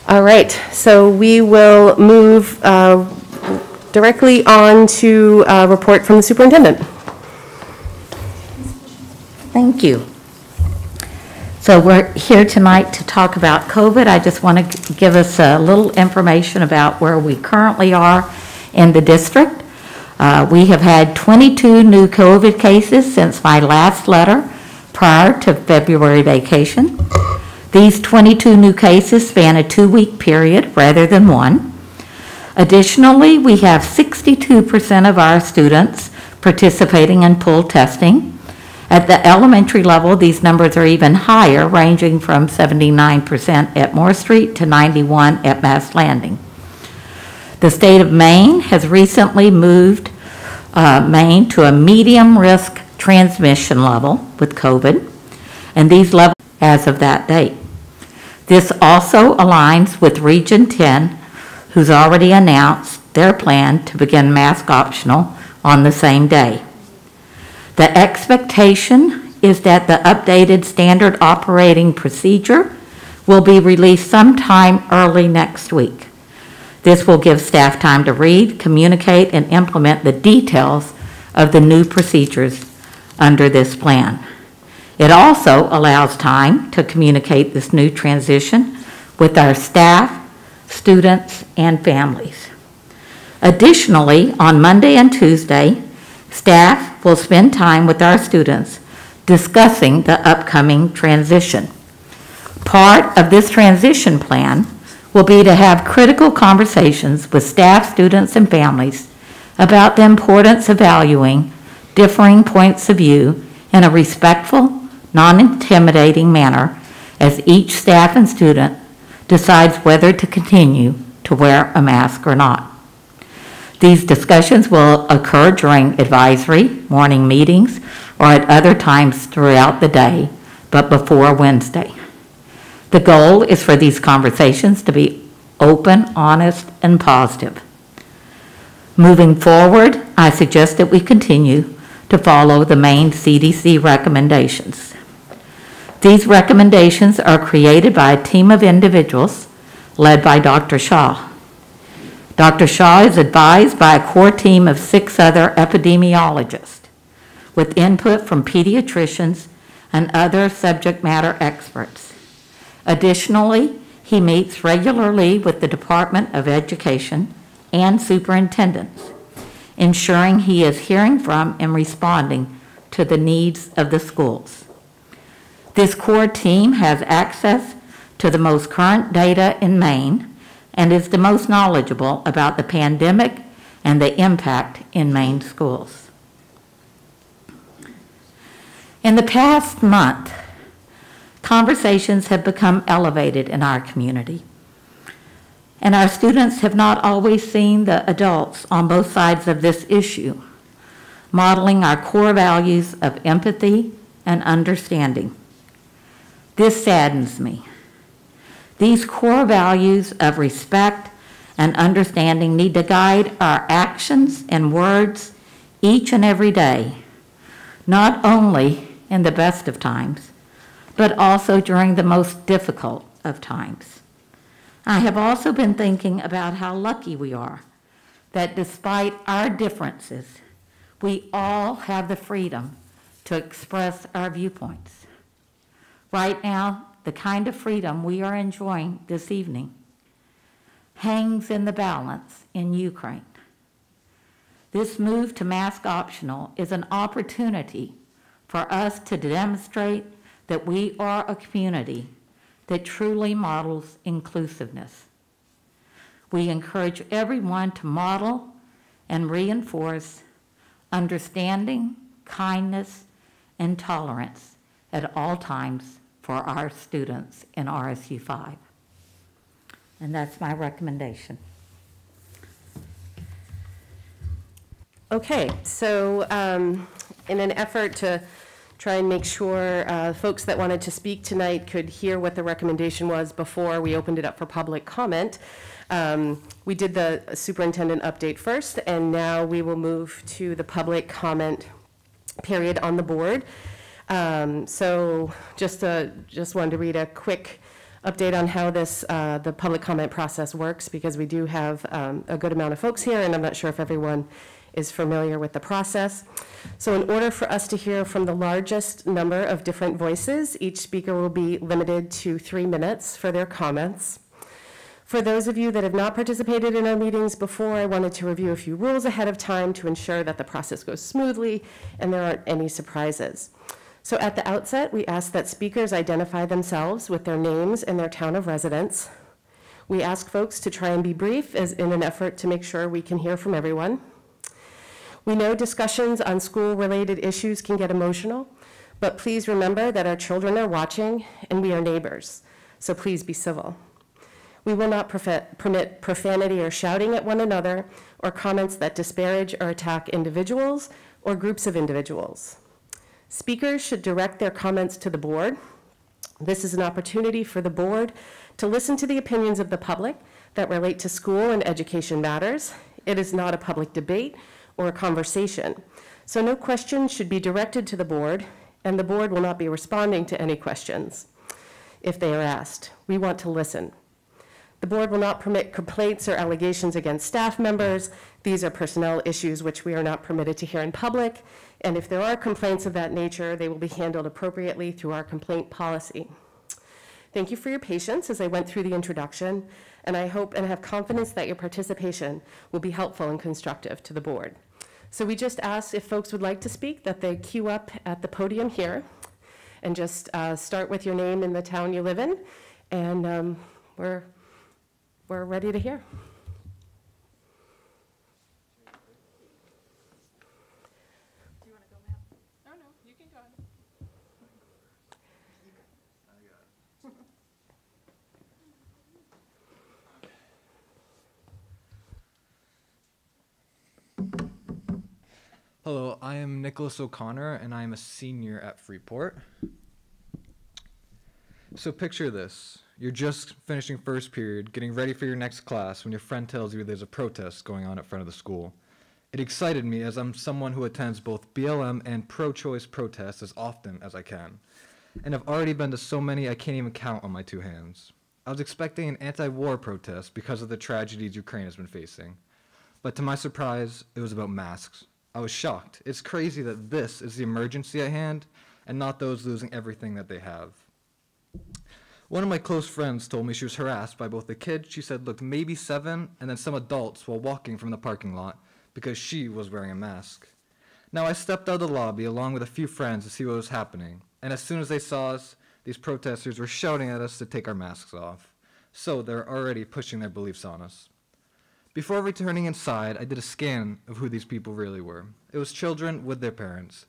All right, so we will move directly on to a report from the superintendent. Thank you. So we're here tonight to talk about COVID. I just want to give us a little information about where we currently are in the district. We have had 22 new COVID cases since my last letter prior to February vacation. These 22 new cases span a 2-week period rather than one. Additionally, we have 62% of our students participating in pool testing. At the elementary level, these numbers are even higher, ranging from 79% at Moore Street to 91% at Mass Landing. The state of Maine has recently moved Maine to a medium risk transmission level with COVID, and these levels as of that date. This also aligns with Region 10, who's already announced their plan to begin mask optional on the same day. The expectation is that the updated standard operating procedure will be released sometime early next week. This will give staff time to read, communicate, and implement the details of the new procedures under this plan. It also allows time to communicate this new transition with our staff, students, and families. Additionally, on Monday and Tuesday, staff will spend time with our students discussing the upcoming transition. Part of this transition plan will be to have critical conversations with staff, students, and families about the importance of valuing differing points of view in a respectful, non-intimidating manner as each staff and student decides whether to continue to wear a mask or not. These discussions will occur during advisory, morning meetings, or at other times throughout the day, but before Wednesday. The goal is for these conversations to be open, honest, and positive. Moving forward, I suggest that we continue to follow the Maine CDC recommendations. These recommendations are created by a team of individuals led by Dr. Shaw. Dr. Shaw is advised by a core team of 6 other epidemiologists with input from pediatricians and other subject matter experts. Additionally, he meets regularly with the Department of Education and superintendents, ensuring he is hearing from and responding to the needs of the schools. This core team has access to the most current data in Maine and is the most knowledgeable about the pandemic and the impact in Maine schools. In the past month, conversations have become elevated in our community, and our students have not always seen the adults on both sides of this issue, modeling our core values of empathy and understanding. This saddens me. These core values of respect and understanding need to guide our actions and words each and every day, not only in the best of times, but also during the most difficult of times. I have also been thinking about how lucky we are that despite our differences, we all have the freedom to express our viewpoints. Right now, the kind of freedom we are enjoying this evening hangs in the balance in Ukraine. This move to mask optional is an opportunity for us to demonstrate that we are a community that truly models inclusiveness. We encourage everyone to model and reinforce understanding, kindness, and tolerance at all times for our students in RSU5. And that's my recommendation. Okay, so in an effort to try and make sure folks that wanted to speak tonight could hear what the recommendation was before we opened it up for public comment, we did the superintendent update first, and now we will move to the public comment period on the board. So just wanted to read a quick update on how this, the public comment process works, because we do have a good amount of folks here, and I'm not sure if everyone is familiar with the process. So in order for us to hear from the largest number of different voices, each speaker will be limited to 3 minutes for their comments. For those of you that have not participated in our meetings before, I wanted to review a few rules ahead of time to ensure that the process goes smoothly and there aren't any surprises. So at the outset, we ask that speakers identify themselves with their names and their town of residence. We ask folks to try and be brief as in an effort to make sure we can hear from everyone. We know discussions on school-related issues can get emotional, but please remember that our children are watching and we are neighbors, so please be civil. We will not permit profanity or shouting at one another or comments that disparage or attack individuals or groups of individuals. Speakers should direct their comments to the board. This is an opportunity for the board to listen to the opinions of the public that relate to school and education matters. It is not a public debate or a conversation. So no questions should be directed to the board, and the board will not be responding to any questions if they are asked. We want to listen. The board will not permit complaints or allegations against staff members. These are personnel issues which we are not permitted to hear in public, and if there are complaints of that nature, they will be handled appropriately through our complaint policy. Thank you for your patience as I went through the introduction, and I hope and have confidence that your participation will be helpful and constructive to the board. So we just asked if folks would like to speak that they queue up at the podium here and just start with your name and the town you live in, and we're ready to hear. Do you want to go, Matt? Oh, no, you can go ahead. Hello, I am Nicholas O'Connor, and I am a senior at Freeport. So picture this. You're just finishing first period, getting ready for your next class when your friend tells you there's a protest going on at front of the school. It excited me as I'm someone who attends both BLM and pro-choice protests as often as I can. And I've already been to so many I can't even count on my 2 hands. I was expecting an anti-war protest because of the tragedies Ukraine has been facing. But to my surprise, it was about masks. I was shocked. It's crazy that this is the emergency at hand and not those losing everything that they have. One of my close friends told me she was harassed by both the kid she said looked maybe 7 and then some adults while walking from the parking lot because she was wearing a mask. Now I stepped out of the lobby along with a few friends to see what was happening, and as soon as they saw us, these protesters were shouting at us to take our masks off. So they're already pushing their beliefs on us. Before returning inside, I did a scan of who these people really were. It was children with their parents.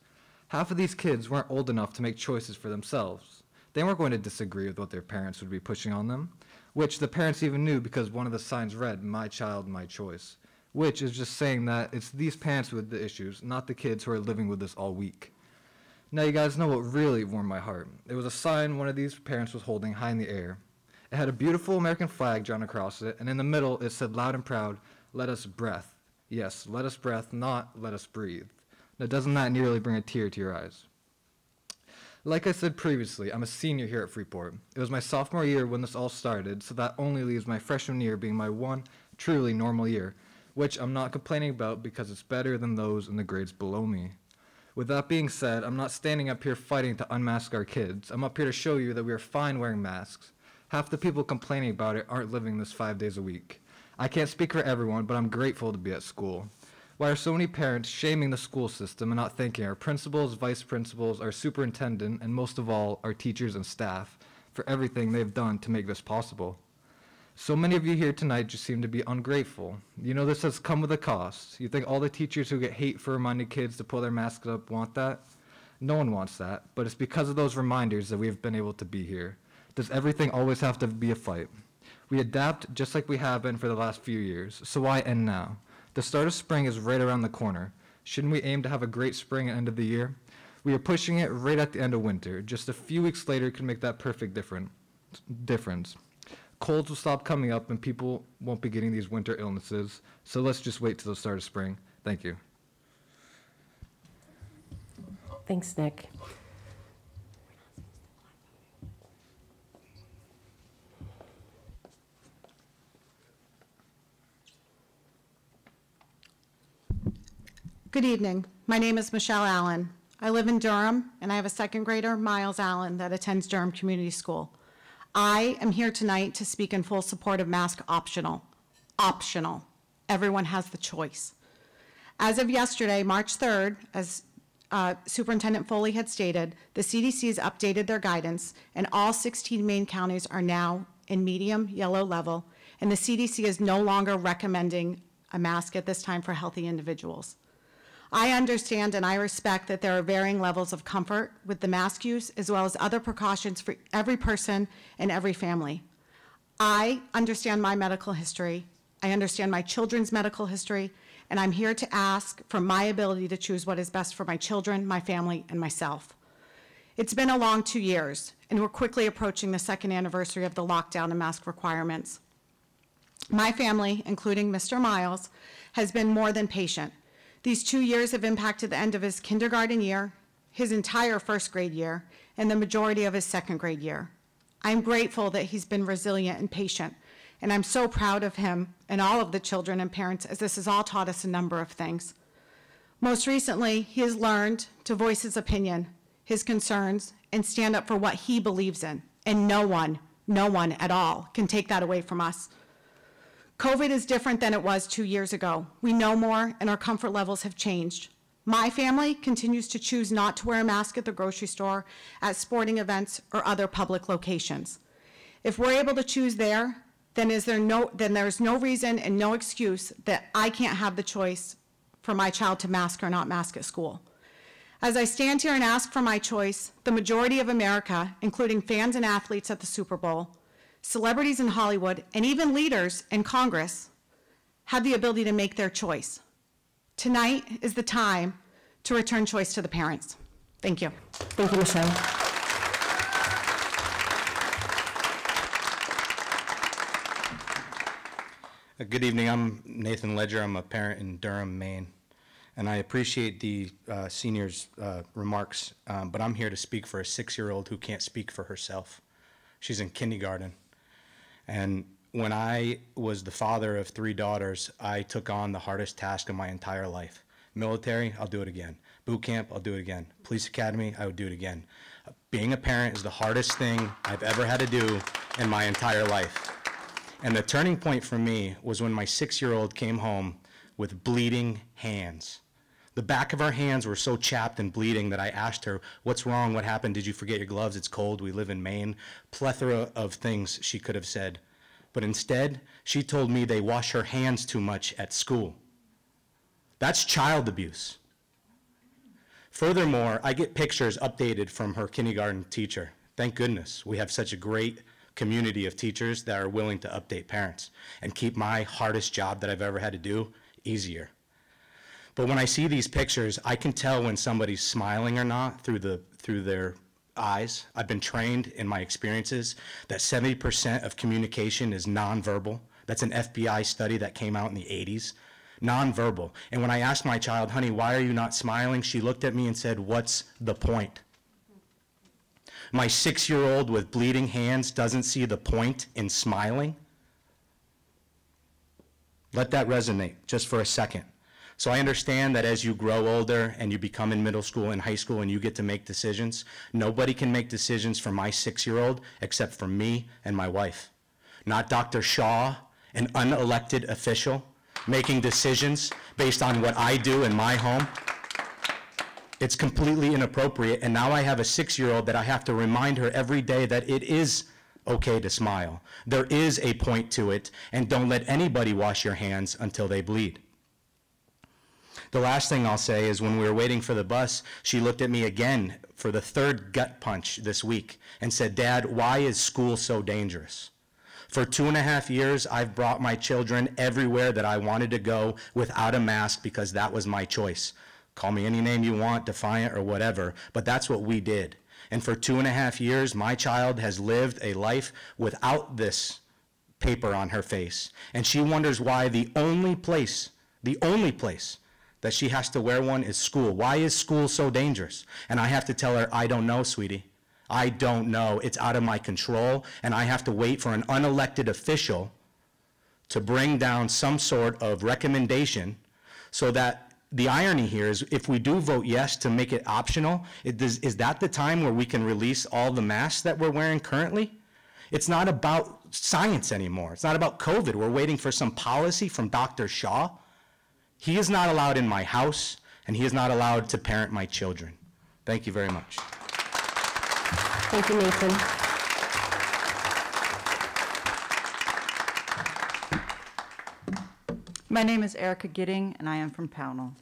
Half of these kids weren't old enough to make choices for themselves. They weren't going to disagree with what their parents would be pushing on them, which the parents even knew because one of the signs read, "My child, my choice," which is just saying that it's these parents with the issues, not the kids who are living with this all week. Now you guys know what really warmed my heart. It was a sign one of these parents was holding high in the air. It had a beautiful American flag drawn across it, and in the middle it said loud and proud, "Let us breath." Yes, let us breath, not let us breathe. Now doesn't that nearly bring a tear to your eyes? Like I said previously, I'm a senior here at Freeport. It was my sophomore year when this all started, so that only leaves my freshman year being my one truly normal year, which I'm not complaining about because it's better than those in the grades below me. With that being said, I'm not standing up here fighting to unmask our kids. I'm up here to show you that we are fine wearing masks. Half the people complaining about it aren't living this 5 days a week. I can't speak for everyone, but I'm grateful to be at school. Why are so many parents shaming the school system and not thanking our principals, vice principals, our superintendent, and most of all, our teachers and staff for everything they've done to make this possible? So many of you here tonight just seem to be ungrateful. You know this has come with a cost. You think all the teachers who get hate for reminding kids to pull their masks up want that? No one wants that, but it's because of those reminders that we have been able to be here. Does everything always have to be a fight? We adapt just like we have been for the last few years, so why end now? The start of spring is right around the corner. Shouldn't we aim to have a great spring at the end of the year? We are pushing it right at the end of winter. Just a few weeks later can make that perfect difference. Colds will stop coming up and people won't be getting these winter illnesses, so let's just wait till the start of spring. Thank you. Thanks, Nick. Good evening. My name is Michelle Allen. I live in Durham, and I have a second grader, Miles Allen, that attends Durham Community School. I am here tonight to speak in full support of mask optional. Optional. Everyone has the choice. As of yesterday, March 3rd, as Superintendent Foley had stated, the CDC has updated their guidance, and all 16 Maine counties are now in medium yellow level, and the CDC is no longer recommending a mask at this time for healthy individuals. I understand and I respect that there are varying levels of comfort with the mask use, as well as other precautions for every person and every family. I understand my medical history. I understand my children's medical history, and I'm here to ask for my ability to choose what is best for my children, my family, and myself. It's been a long 2 years, and we're quickly approaching the second anniversary of the lockdown and mask requirements. My family, including Mr. Miles, has been more than patient. These 2 years have impacted the end of his kindergarten year, his entire first grade year, and the majority of his second grade year. I'm grateful that he's been resilient and patient, and I'm so proud of him and all of the children and parents, as this has all taught us a number of things. Most recently, he has learned to voice his opinion, his concerns, and stand up for what he believes in, and no one at all can take that away from us. COVID is different than it was 2 years ago. We know more, and our comfort levels have changed. My family continues to choose not to wear a mask at the grocery store, at sporting events, or other public locations. If we're able to choose there, then there's no reason and no excuse that I can't have the choice for my child to mask or not mask at school. As I stand here and ask for my choice, the majority of America, including fans and athletes at the Super Bowl, celebrities in Hollywood, and even leaders in Congress, have the ability to make their choice. Tonight is the time to return choice to the parents. Thank you. Thank you, Michelle. Good evening. I'm Nathan Ledger. I'm a parent in Durham, Maine. And I appreciate the seniors' remarks, but I'm here to speak for a 6-year-old who can't speak for herself. She's in kindergarten. And when I was the father of 3 daughters, I took on the hardest task of my entire life. Military, I'll do it again. Boot camp, I'll do it again. Police academy, I would do it again. Being a parent is the hardest thing I've ever had to do in my entire life. And the turning point for me was when my 6-year-old came home with bleeding hands. The back of her hands were so chapped and bleeding that I asked her, "What's wrong? What happened? Did you forget your gloves? It's cold. We live in Maine." Plethora of things she could have said. But instead, she told me they wash her hands too much at school. That's child abuse. Furthermore, I get pictures updated from her kindergarten teacher. Thank goodness we have such a great community of teachers that are willing to update parents and keep my hardest job that I've ever had to do easier. But when I see these pictures, I can tell when somebody's smiling or not through their eyes. I've been trained in my experiences that 70% of communication is nonverbal. That's an FBI study that came out in the 80s. Nonverbal. And when I asked my child, "Honey, why are you not smiling?" she looked at me and said, "What's the point?" My 6-year-old with bleeding hands doesn't see the point in smiling. Let that resonate just for a second. So I understand that as you grow older and you become in middle school and high school and you get to make decisions, nobody can make decisions for my 6-year-old except for me and my wife. Not Dr. Shaw, an unelected official, making decisions based on what I do in my home. It's completely inappropriate, and now I have a 6-year-old that I have to remind her every day that it is okay to smile. There is a point to it, and don't let anybody wash your hands until they bleed. The last thing I'll say is when we were waiting for the bus, she looked at me again for the 3rd gut punch this week and said, "Dad, why is school so dangerous?" For 2.5 years, I've brought my children everywhere that I wanted to go without a mask because that was my choice. Call me any name you want, defiant or whatever, but that's what we did. And for 2.5 years, my child has lived a life without this paper on her face. And she wonders why the only place that she has to wear one is school. Why is school so dangerous? And I have to tell her, "I don't know, sweetie. I don't know. It's out of my control, and I have to wait for an unelected official to bring down some sort of recommendation so that the irony here is if we do vote yes to make it optional, is that the time where we can release all the masks that we're wearing currently? It's not about science anymore. It's not about COVID. We're waiting for some policy from Dr. Shaw. He is not allowed in my house, and he is not allowed to parent my children. Thank you very much. Thank you, Nathan. My name is Erika Gidding, and I am from Pownell.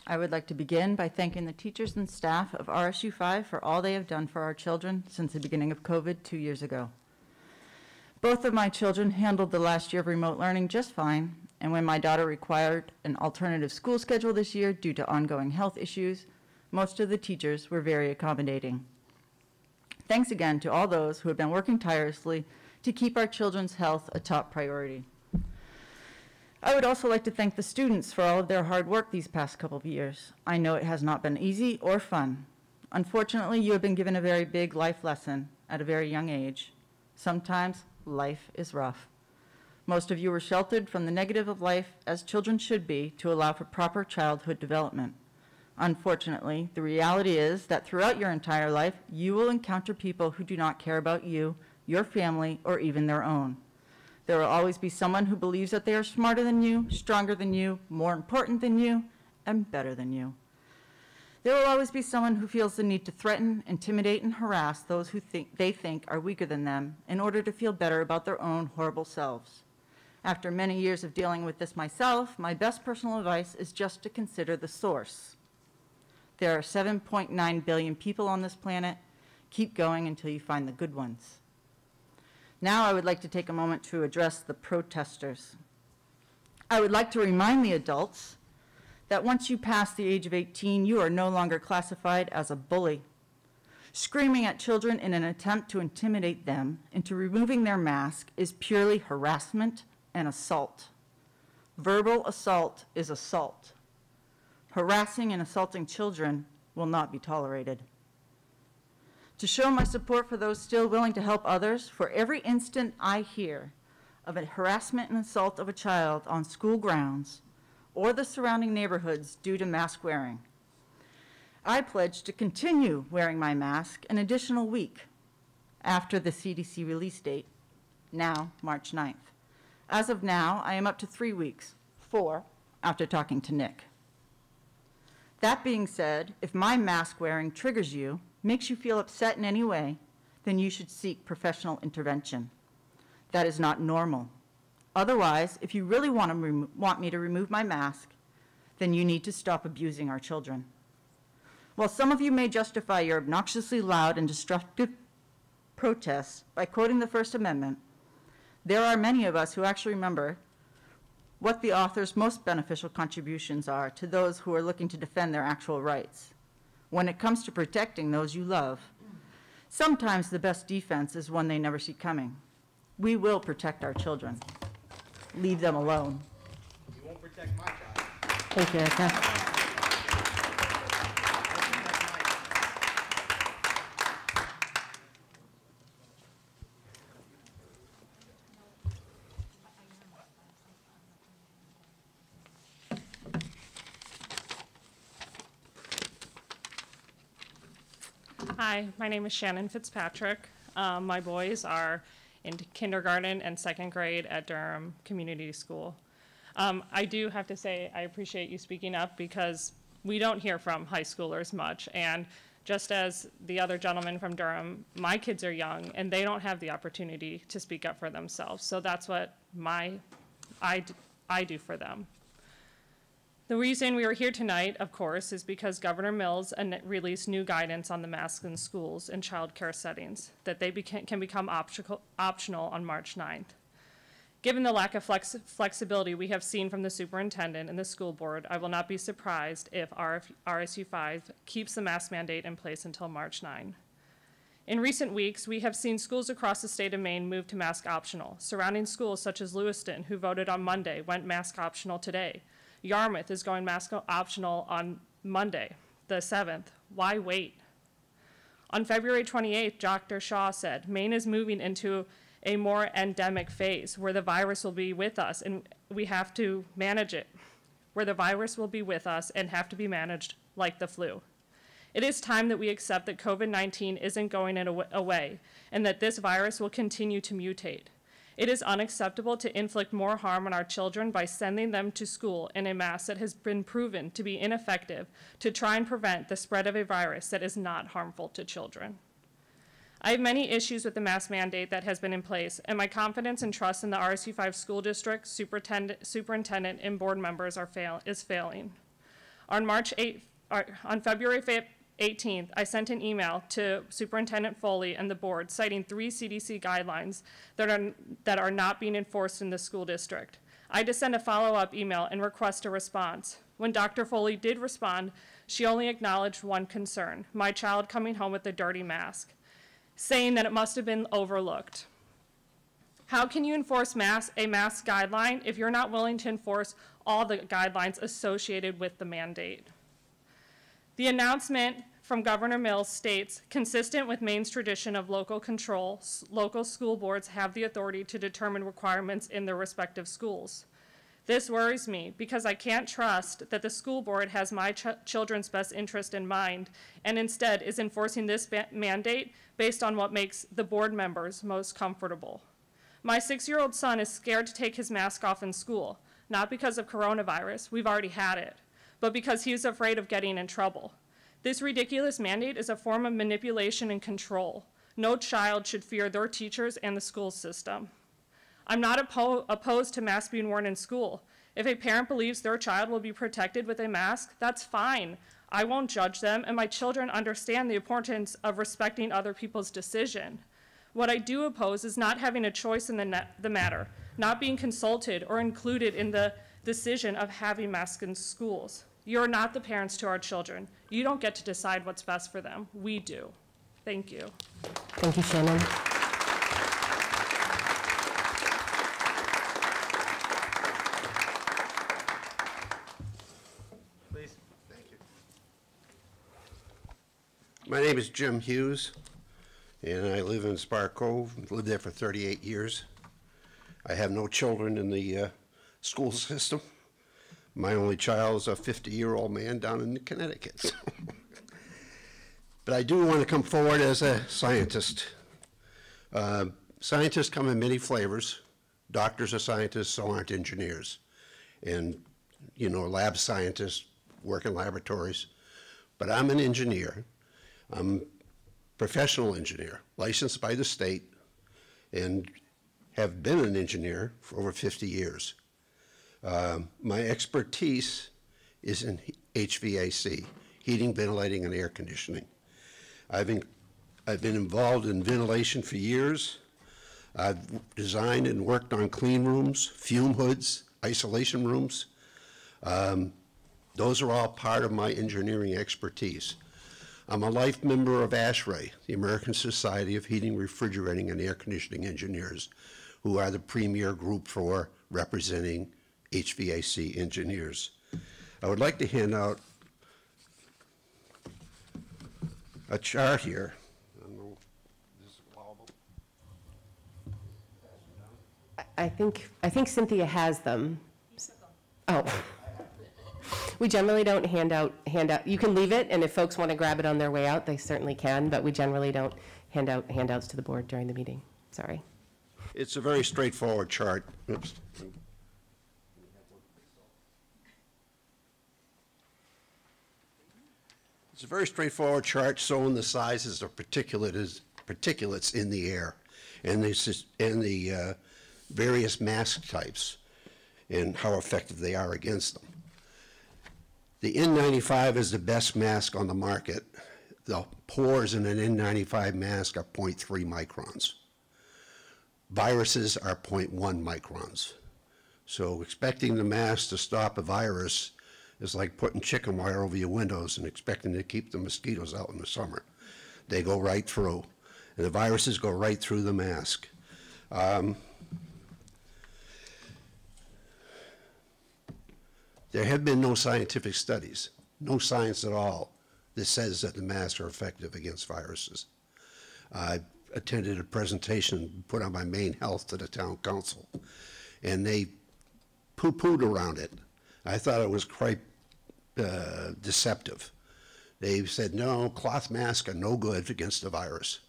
I would like to begin by thanking the teachers and staff of RSU5 for all they have done for our children since the beginning of COVID 2 years ago. Both of my children handled the last year of remote learning just fine, and when my daughter required an alternative school schedule this year due to ongoing health issues, most of the teachers were very accommodating. Thanks again to all those who have been working tirelessly to keep our children's health a top priority. I would also like to thank the students for all of their hard work these past couple of years. I know it has not been easy or fun. Unfortunately, you have been given a very big life lesson at a very young age. Sometimes life is rough. Most of you were sheltered from the negative of life, as children should be, to allow for proper childhood development. Unfortunately, the reality is that throughout your entire life, you will encounter people who do not care about you, your family, or even their own. There will always be someone who believes that they are smarter than you, stronger than you, more important than you, and better than you. There will always be someone who feels the need to threaten, intimidate, and harass those who they think are weaker than them in order to feel better about their own horrible selves. After many years of dealing with this myself, my best personal advice is just to consider the source. There are 7.9 billion people on this planet. Keep going until you find the good ones. Now I would like to take a moment to address the protesters. I would like to remind the adults that once you pass the age of 18, you are no longer classified as a bully. Screaming at children in an attempt to intimidate them into removing their mask is purely harassment and assault. Verbal assault is assault. Harassing and assaulting children will not be tolerated. To show my support for those still willing to help others, for every instant I hear of a harassment and assault of a child on school grounds or the surrounding neighborhoods due to mask wearing, I pledge to continue wearing my mask an additional week after the CDC release date, now March 9th. As of now, I am up to 3 weeks, 4 after talking to Nick. That being said, if my mask wearing triggers you, makes you feel upset in any way, then you should seek professional intervention. That is not normal. Otherwise, if you really want me to remove my mask, then you need to stop abusing our children. While some of you may justify your obnoxiously loud and destructive protests by quoting the First Amendment, there are many of us who actually remember what the author's most beneficial contributions are to those who are looking to defend their actual rights. When it comes to protecting those you love, sometimes the best defense is one they never see coming. We will protect our children. Leave them alone. You won't protect my child. Thank you, Erika. Hi, my name is Shannon Fitzpatrick. My boys are in kindergarten and second grade at Durham Community School. I do have to say I appreciate you speaking up because we don't hear from high schoolers much. And just as the other gentleman from Durham, my kids are young and they don't have the opportunity to speak up for themselves. So that's what I do for them. The reason we are here tonight, of course, is because Governor Mills released new guidance on the masks in schools and child care settings, that they can become optional on March 9th. Given the lack of flexibility we have seen from the superintendent and the school board, I will not be surprised if RSU5 keeps the mask mandate in place until March 9. In recent weeks, we have seen schools across the state of Maine move to mask optional. Surrounding schools such as Lewiston, who voted on Monday, went mask optional today. Yarmouth is going mask optional on Monday, the 7th. Why wait? On February 28th, Dr. Shaw said, Maine is moving into a more endemic phase where the virus will be with us and we have to manage it, where the virus will be with us and have to be managed like the flu. It is time that we accept that COVID-19 isn't going away and that this virus will continue to mutate. It is unacceptable to inflict more harm on our children by sending them to school in a mask that has been proven to be ineffective to try and prevent the spread of a virus that is not harmful to children. I have many issues with the mask mandate that has been in place, and my confidence and trust in the RSU5 school district, superintendent, and board members is failing. On February 18th, I sent an email to Superintendent Foley and the board citing 3 CDC guidelines that are not being enforced in the school district. I had to send a follow-up email and request a response. When Dr. Foley did respond, she only acknowledged one concern, my child coming home with a dirty mask, saying that it must have been overlooked. How can you enforce a mask guideline if you're not willing to enforce all the guidelines associated with the mandate? The announcement from Governor Mills states, consistent with Maine's tradition of local control, local school boards have the authority to determine requirements in their respective schools. This worries me because I can't trust that the school board has my children's best interest in mind and instead is enforcing this mandate based on what makes the board members most comfortable. My 6-year-old son is scared to take his mask off in school, not because of coronavirus, we've already had it, but because he's afraid of getting in trouble. This ridiculous mandate is a form of manipulation and control. No child should fear their teachers and the school system. I'm not opposed to masks being worn in school. If a parent believes their child will be protected with a mask, that's fine. I won't judge them, and my children understand the importance of respecting other people's decision. What I do oppose is not having a choice in the matter, not being consulted or included in the decision of having masks in schools. You're not the parents to our children. You don't get to decide what's best for them. We do. Thank you. Thank you, Shannon. Please. Thank you. My name is Jim Hughes, and I live in Spar Cove. Lived there for 38 years. I have no children in the school system. My only child is a 50-year-old man down in Connecticut. But I do want to come forward as a scientist. Scientists come in many flavors. Doctors are scientists, so aren't engineers. And, you know, lab scientists work in laboratories. But I'm an engineer. I'm a professional engineer, licensed by the state, and have been an engineer for over 50 years. My expertise is in HVAC, heating, ventilating, and air conditioning. I've been involved in ventilation for years. I've designed and worked on clean rooms, fume hoods, isolation rooms. Those are all part of my engineering expertise. I'm a life member of ASHRAE, the American Society of Heating, Refrigerating, and Air Conditioning Engineers, who are the premier group for representing HVAC engineers. I would like to hand out a chart here. I don't know if this is allowable. I think Cynthia has them. Oh. We generally don't hand out, you can leave it, and if folks want to grab it on their way out, they certainly can, but we generally don't hand out handouts to the board during the meeting. Sorry. It's a very straightforward chart. Oops. It's a very straightforward chart showing the sizes of particulates in the air and the various mask types and how effective they are against them. The N95 is the best mask on the market. The pores in an N95 mask are 0.3 microns. Viruses are 0.1 microns. So expecting the mask to stop a virus is like putting chicken wire over your windows and expecting to keep the mosquitoes out in the summer. They go right through, and the viruses go right through the mask. There have been no scientific studies, no science at all, that says that the masks are effective against viruses. I attended a presentation put on by Maine Health to the town council, and they poo-pooed around it. I thought it was quite deceptive. They said, no, cloth masks are no good against the virus.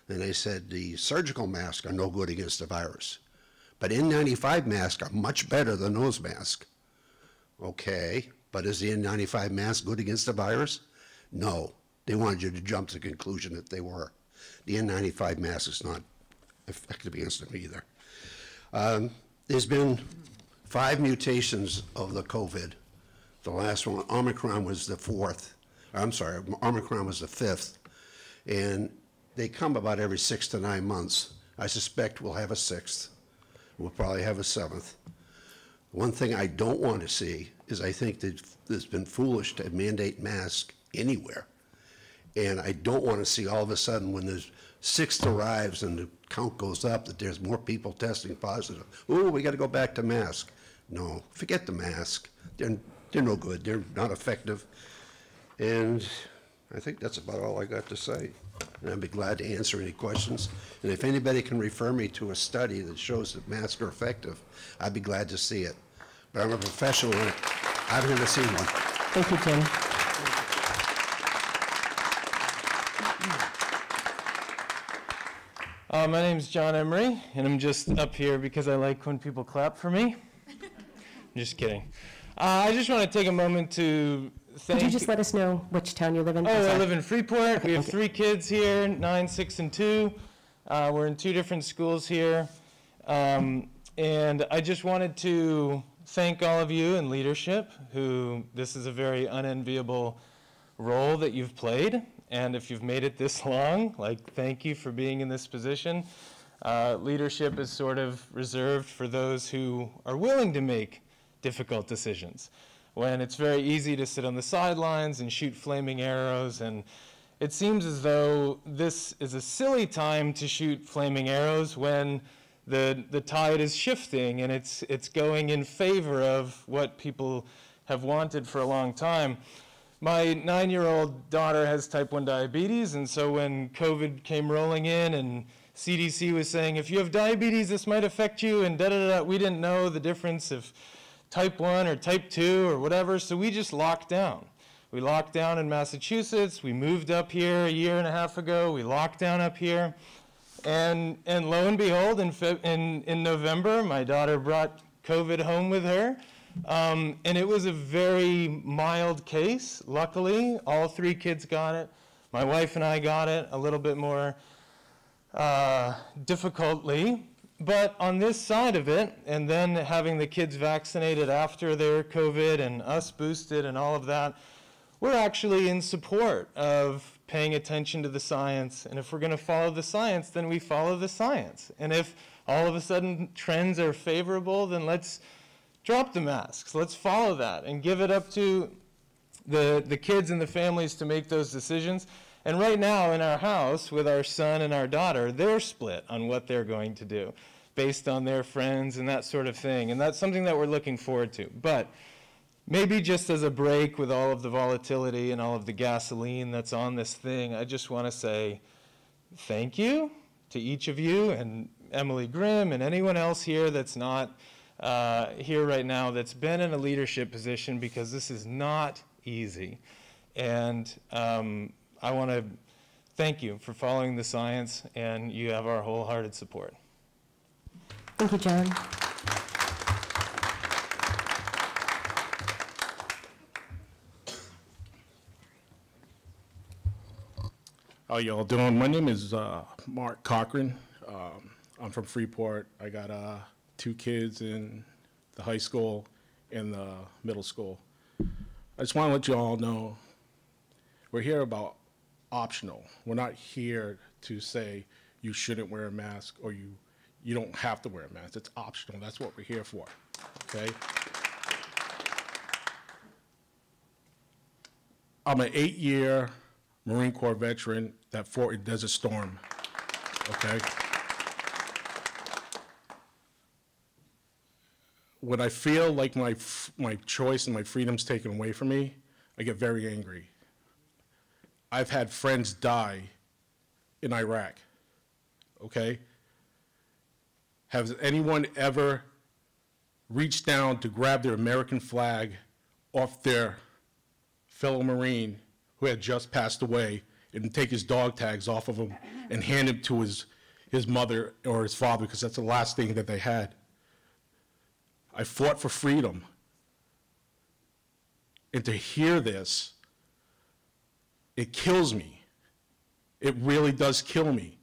Then they said the surgical masks are no good against the virus. But N95 masks are much better than those masks. Okay, but is the N95 mask good against the virus? No. They wanted you to jump to the conclusion that they were. The N95 mask is not effective against them either. There's been 5 mutations of the COVID. The last one, Omicron, was the 4th. I'm sorry, Omicron was the 5th. And they come about every 6 to 9 months. I suspect we'll have a 6th. We'll probably have a 7th. One thing I don't want to see is I think that it's been foolish to mandate masks anywhere. And I don't want to see all of a sudden when the 6th arrives and the count goes up that there's more people testing positive. Oh, we got to go back to mask. No, forget the mask. They're no good. They're not effective. And I think that's about all I got to say. And I'd be glad to answer any questions. And if anybody can refer me to a study that shows that masks are effective, I'd be glad to see it. But I'm a professional in it. I've never seen one. Thank you, Tim. My name's John Emery, and I'm just up here because I like when people clap for me. I'm just kidding. I just want to take a moment to thank... Could you just let us know which town you live in? Oh, I live in Freeport. We have 3 kids here, 9, 6, and 2. We're in 2 different schools here. And I just wanted to thank all of you in leadership, who this is a very unenviable role that you've played. And if you've made it this long, thank you for being in this position. Leadership is sort of reserved for those who are willing to make difficult decisions, when it's very easy to sit on the sidelines and shoot flaming arrows. And it seems as though this is a silly time to shoot flaming arrows when the tide is shifting and it's going in favor of what people have wanted for a long time. My 9-year-old daughter has type 1 diabetes, and so when COVID came rolling in and CDC was saying, if you have diabetes, this might affect you, and da-da-da, we didn't know the difference of type 1 or type 2 or whatever, so we just locked down. We locked down in Massachusetts. We moved up here a year and a half ago. We locked down up here. And lo and behold, in November, my daughter brought COVID home with her. And it was a very mild case. Luckily, all 3 kids got it. My wife and I got it a little bit more difficultly. But on this side of it, and then having the kids vaccinated after their COVID and us boosted and all of that, we're actually in support of paying attention to the science. And if we're going to follow the science, then we follow the science. And if all of a sudden trends are favorable, then let's drop the masks. Let's follow that and give it up to the kids and the families to make those decisions. And right now in our house with our son and our daughter, they're split on what they're going to do based on their friends and that sort of thing. And that's something that we're looking forward to. But maybe just as a break with all of the volatility and all of the gasoline that's on this thing, I just want to say thank you to each of you and Emily Grimm and anyone else here that's not here right now that's been in a leadership position, because this is not easy. And I want to thank you for following the science, and you have our wholehearted support. Thank you, John. How y'all doing? My name is Mark Cochran. I'm from Freeport. I got 2 kids in the high school and the middle school. I just want to let you all know we're here about optional. We're not here to say you shouldn't wear a mask or you don't have to wear a mask. It's optional. That's what we're here for, okay? I'm an 8-year Marine Corps veteran that fought in Desert Storm, okay? When I feel like my choice and my freedom's taken away from me, I get very angry. I've had friends die in Iraq, okay? Has anyone ever reached down to grab their American flag off their fellow Marine who had just passed away and take his dog tags off of him and hand him to his mother or his father, because that's the last thing that they had? I fought for freedom. And to hear this, it kills me. It really does kill me.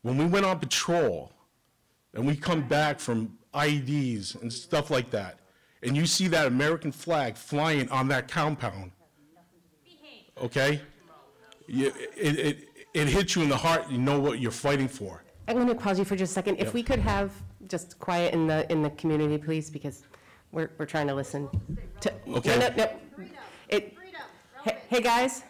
When we went on patrol and we come back from IEDs and stuff like that, and you see that American flag flying on that compound, okay? It hits you in the heart. You know what you're fighting for. I'm going to pause you for just a second. If we could have just quiet in the community, please, because we're trying to listen. Okay. No. Hey, guys,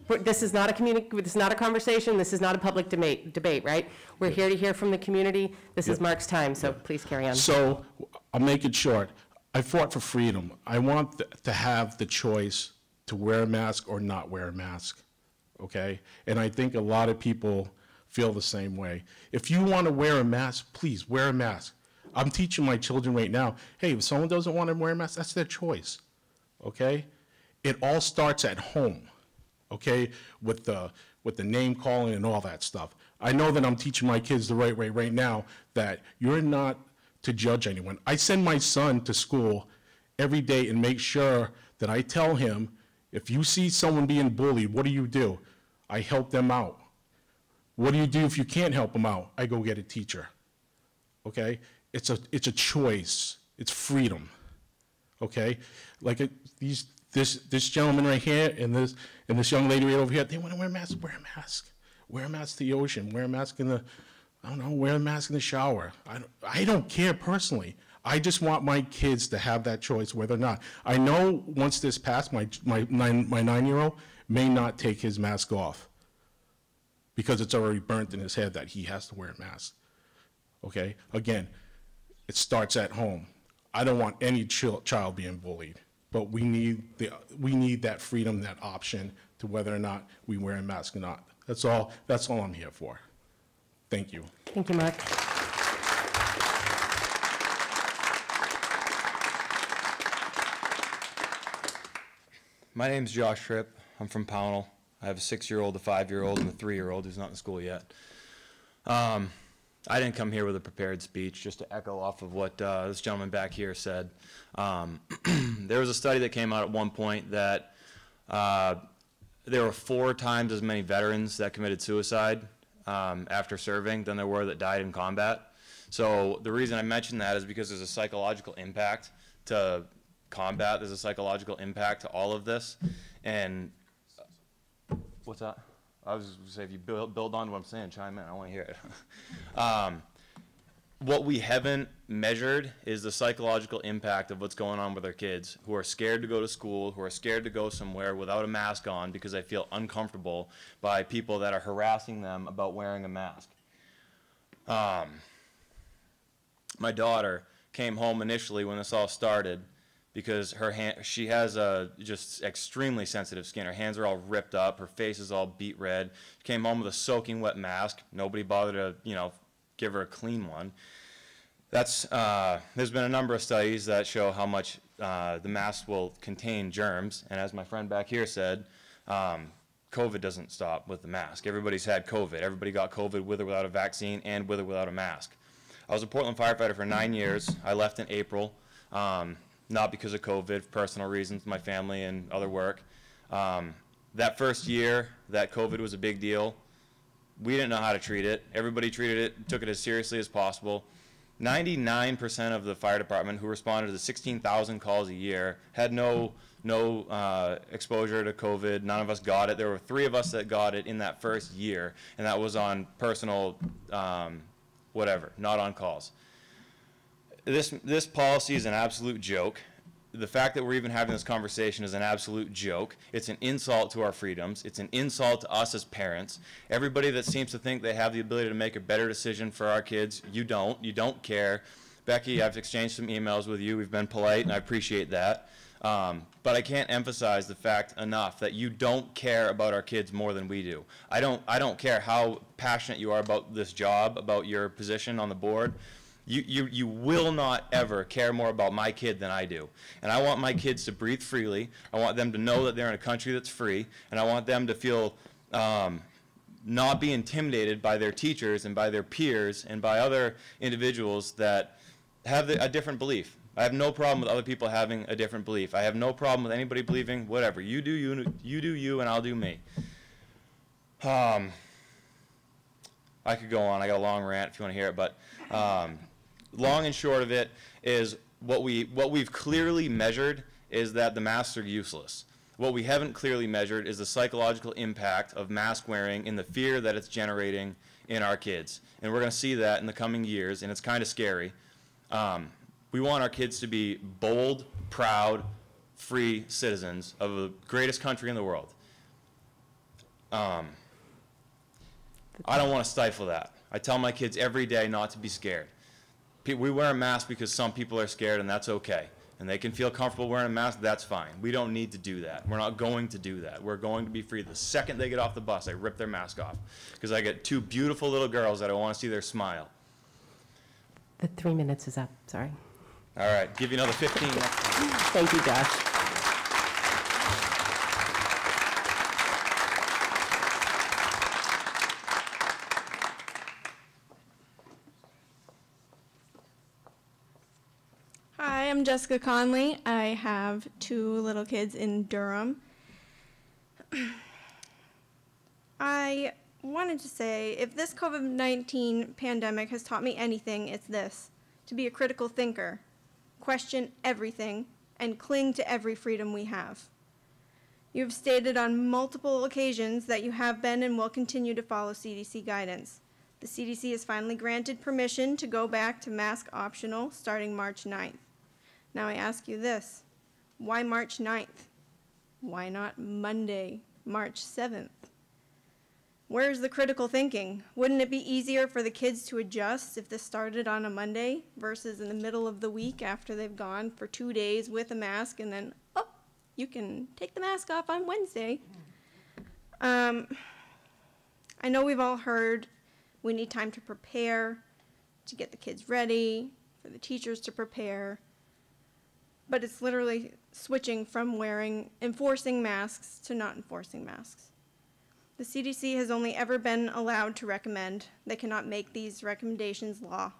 this is not a conversation. This is not a public debate, right? We're here to hear from the community. This is Mark's time, so please carry on. So I'll make it short. I fought for freedom. I want to have the choice to wear a mask or not wear a mask, okay? And I think a lot of people feel the same way. If you want to wear a mask, please wear a mask. I'm teaching my children right now, hey, if someone doesn't want to wear a mask, that's their choice, okay? It all starts at home, okay, with the name calling and all that stuff. I know that I'm teaching my kids the right way right now, that you're not to judge anyone. I send my son to school every day and make sure that I tell him, if you see someone being bullied, what do? I help them out. What do you do if you can't help them out? I go get a teacher, okay? It's a choice. It's freedom, okay? Like this gentleman right here and this young lady right over here, they want to wear a mask. Wear a mask. Wear a mask to the ocean. Wear a mask in the, I don't know, wear a mask in the shower. I don't care personally. I just want my kids to have that choice whether or not. I know once this passed, my 9-year-old may not take his mask off because it's already burnt in his head that he has to wear a mask, okay? Again, it starts at home. I don't want any child being bullied, but we need that freedom, that option to whether or not we wear a mask or not. That's all I'm here for. Thank you. Thank you, Mark. My name's Josh Tripp. I'm from Pownell. I have a 6-year-old, a 5-year-old, and a 3-year-old who's not in school yet. I didn't come here with a prepared speech, just to echo off of what this gentleman back here said. There was a study that came out at one point that there were 4 times as many veterans that committed suicide after serving than there were that died in combat. So the reason I mention that is because there's a psychological impact to combat. There's a psychological impact to all of this. And what's that? I was going to say, if you build on what I'm saying, chime in. I want to hear it. What we haven't measured is the psychological impact of what's going on with our kids who are scared to go to school, who are scared to go somewhere without a mask on because they feel uncomfortable by people that are harassing them about wearing a mask. My daughter came home initially when this all started because she has just extremely sensitive skin. Her hands are all ripped up, her face is all beet red. She came home with a soaking wet mask. Nobody bothered to, give her a clean one. There's been a number of studies that show how much the mask will contain germs, and as my friend back here said, COVID doesn't stop with the mask. Everybody's had COVID. Everybody got COVID with or without a vaccine and with or without a mask. I was a Portland firefighter for 9 years. I left in April. Not because of COVID, personal reasons, my family and other work. That first year that COVID was a big deal, we didn't know how to treat it. Everybody treated it, took it as seriously as possible. 99% of the fire department who responded to the 16,000 calls a year had no exposure to COVID. None of us got it. There were 3 of us that got it in that first year, and that was on personal, whatever, not on calls. This policy is an absolute joke. The fact that we're even having this conversation is an absolute joke. It's an insult to our freedoms. It's an insult to us as parents. Everybody that seems to think they have the ability to make a better decision for our kids, you don't. You don't care. Becky, I've exchanged some emails with you. We've been polite, and I appreciate that. But I can't emphasize the fact enough that you don't care about our kids more than we do. I don't care how passionate you are about this job, about your position on the board. You will not ever care more about my kid than I do. And I want my kids to breathe freely. I want them to know that they're in a country that's free. And I want them to feel not be intimidated by their teachers and by their peers and by other individuals that have a different belief. I have no problem with other people having a different belief. I have no problem with anybody believing whatever. You do you, and I'll do me. I could go on. I got a long rant if you want to hear it, but long and short of it is what we've clearly measured is that the masks are useless. What we haven't clearly measured is the psychological impact of mask wearing and the fear that it's generating in our kids. And we're going to see that in the coming years, and it's kind of scary. We want our kids to be bold, proud, free citizens of the greatest country in the world. I don't want to stifle that. I tell my kids every day not to be scared. We wear a mask because some people are scared, and that's okay. And they can feel comfortable wearing a mask, that's fine. We don't need to do that. We're not going to do that. We're going to be free. The second they get off the bus, I rip their mask off because I get two beautiful little girls that I want to see their smile. The 3 minutes is up, sorry. All right, give you another 15 next time. Thank you, Josh. Hi, I'm Jessica Conley. I have 2 little kids in Durham. I wanted to say, if this COVID-19 pandemic has taught me anything, it's this: to be a critical thinker, question everything, and cling to every freedom we have. You have stated on multiple occasions that you have been and will continue to follow CDC guidance. The CDC has finally granted permission to go back to mask optional starting March 9th. Now I ask you this: why March 9th? Why not Monday, March 7th? Where's the critical thinking? Wouldn't it be easier for the kids to adjust if this started on a Monday versus in the middle of the week after they've gone for 2 days with a mask and then, oh, you can take the mask off on Wednesday? I know we've all heard we need time to prepare, to get the kids ready, for the teachers to prepare, but it's literally switching from enforcing masks to not enforcing masks. The CDC has only ever been allowed to recommend. They cannot make these recommendations law.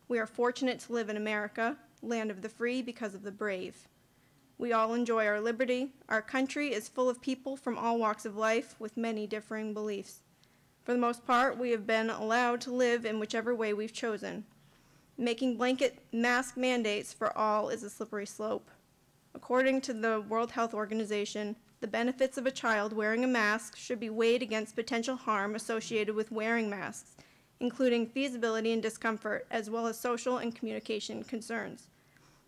We are fortunate to live in America, land of the free because of the brave. We all enjoy our liberty. Our country is full of people from all walks of life with many differing beliefs. For the most part, we have been allowed to live in whichever way we've chosen. Making blanket mask mandates for all is a slippery slope. According to the World Health Organization, the benefits of a child wearing a mask should be weighed against potential harm associated with wearing masks, including feasibility and discomfort, as well as social and communication concerns.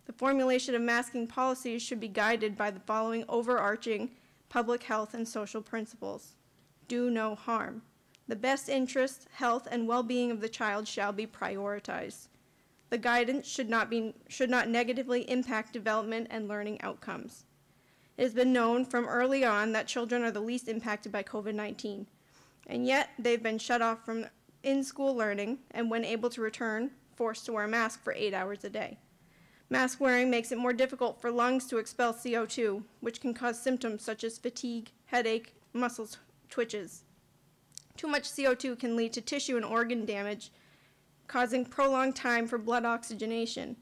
The formulation of masking policies should be guided by the following overarching public health and social principles. Do no harm. The best interest, health, and well-being of the child shall be prioritized. The guidance should not negatively impact development and learning outcomes. It has been known from early on that children are the least impacted by COVID-19, and yet they've been shut off from in-school learning and, when able to return, forced to wear a mask for 8 hours a day. Mask wearing makes it more difficult for lungs to expel CO2, which can cause symptoms such as fatigue, headache, muscle twitches. Too much CO2 can lead to tissue and organ damage, causing prolonged time for blood oxygenation.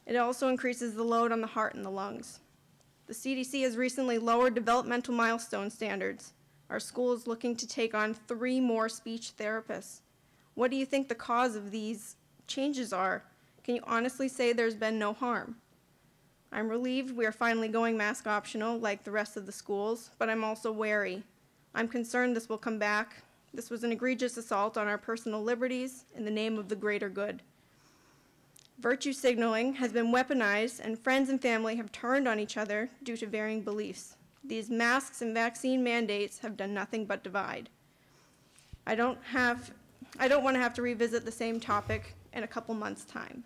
It also increases the load on the heart and the lungs. The CDC has recently lowered developmental milestone standards. Our school is looking to take on 3 more speech therapists. What do you think the cause of these changes are? Can you honestly say there's been no harm? I'm relieved we are finally going mask optional like the rest of the schools, but I'm also wary. I'm concerned this will come back. This was an egregious assault on our personal liberties in the name of the greater good. Virtue signaling has been weaponized, and friends and family have turned on each other due to varying beliefs. These masks and vaccine mandates have done nothing but divide. I don't want to have to revisit the same topic in a couple months' time.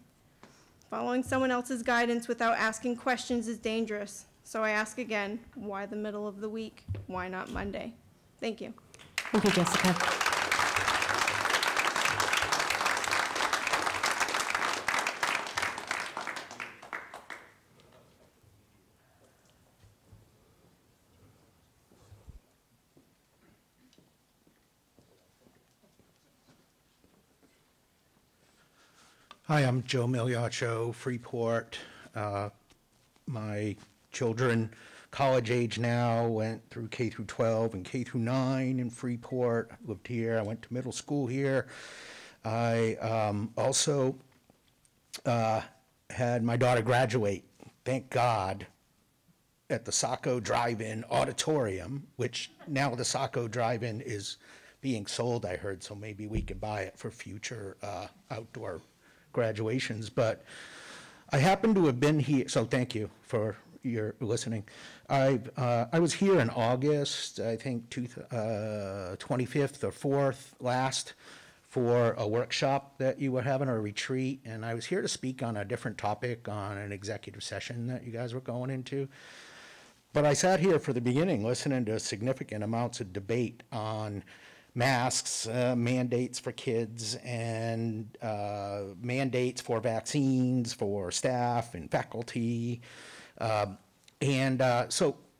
Following someone else's guidance without asking questions is dangerous. So I ask again, why the middle of the week? Why not Monday? Thank you. Thank you, Jessica. Hi, I'm Joe Migliaccio, Freeport. My children, college age now, went through K through 12 and K through 9 in Freeport. I lived here. I went to middle school here. I also had my daughter graduate, thank God, at the Saco Drive-In Auditorium, which now the Saco Drive-In is being sold, I heard, so maybe we could buy it for future outdoor graduations. But I happen to have been here, so thank you for your listening. I was here in August, I think 25th or 4th last, for a workshop that you were having, or a retreat, and I was here to speak on a different topic on an executive session that you guys were going into. But I sat here for the beginning listening to significant amounts of debate on masks, mandates for kids, and mandates for vaccines for staff and faculty.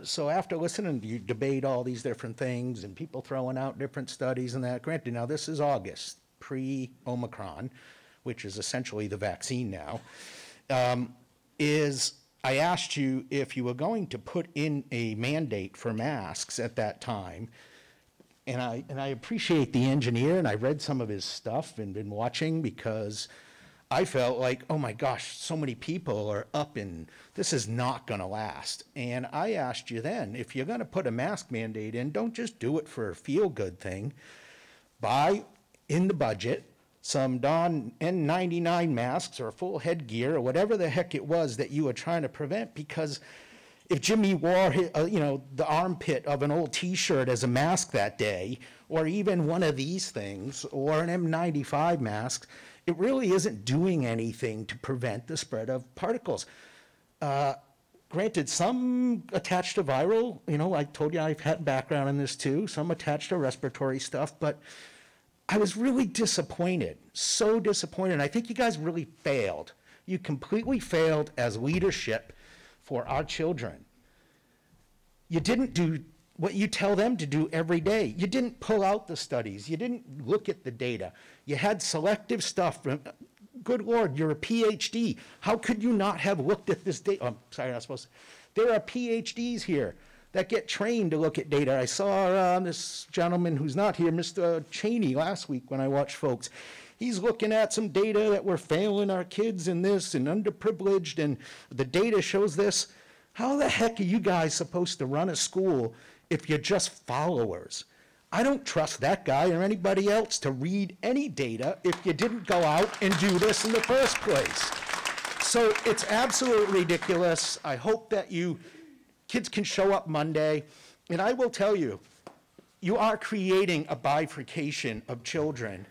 So after listening to you debate all these different things and people throwing out different studies and that, granted, now this is August, pre-Omicron, which is essentially the vaccine now, I asked you if you were going to put in a mandate for masks at that time. And I appreciate the engineer, and I read some of his stuff and been watching, because I felt like, oh my gosh, so many people are up and this is not gonna last. And I asked you then, if you're gonna put a mask mandate in, don't just do it for a feel-good thing. Buy in the budget some Don N99 masks or full headgear or whatever the heck it was that you were trying to prevent, because if Jimmy wore, the armpit of an old T-shirt as a mask that day, or even one of these things, or an N95 mask, it really isn't doing anything to prevent the spread of particles. Granted, some attached to viral, I told you I've had background in this too, some attached to respiratory stuff, but I was really disappointed, so disappointed. I think you guys really failed. You completely failed as leadership for our children. You didn't do what you tell them to do every day. You didn't pull out the studies. You didn't look at the data. You had selective stuff. Good Lord, you're a PhD. How could you not have looked at this data? Oh, sorry, I'm not supposed to. There are PhDs here that get trained to look at data. I saw this gentleman who's not here, Mr. Cheney, last week when I watched folks. He's looking at some data that we're failing our kids in this and underprivileged, and the data shows this. How the heck are you guys supposed to run a school if you're just followers? I don't trust that guy or anybody else to read any data if you didn't go out and do this in the first place. So it's absolutely ridiculous. I hope that kids can show up Monday, and I will tell you, you are creating a bifurcation of children,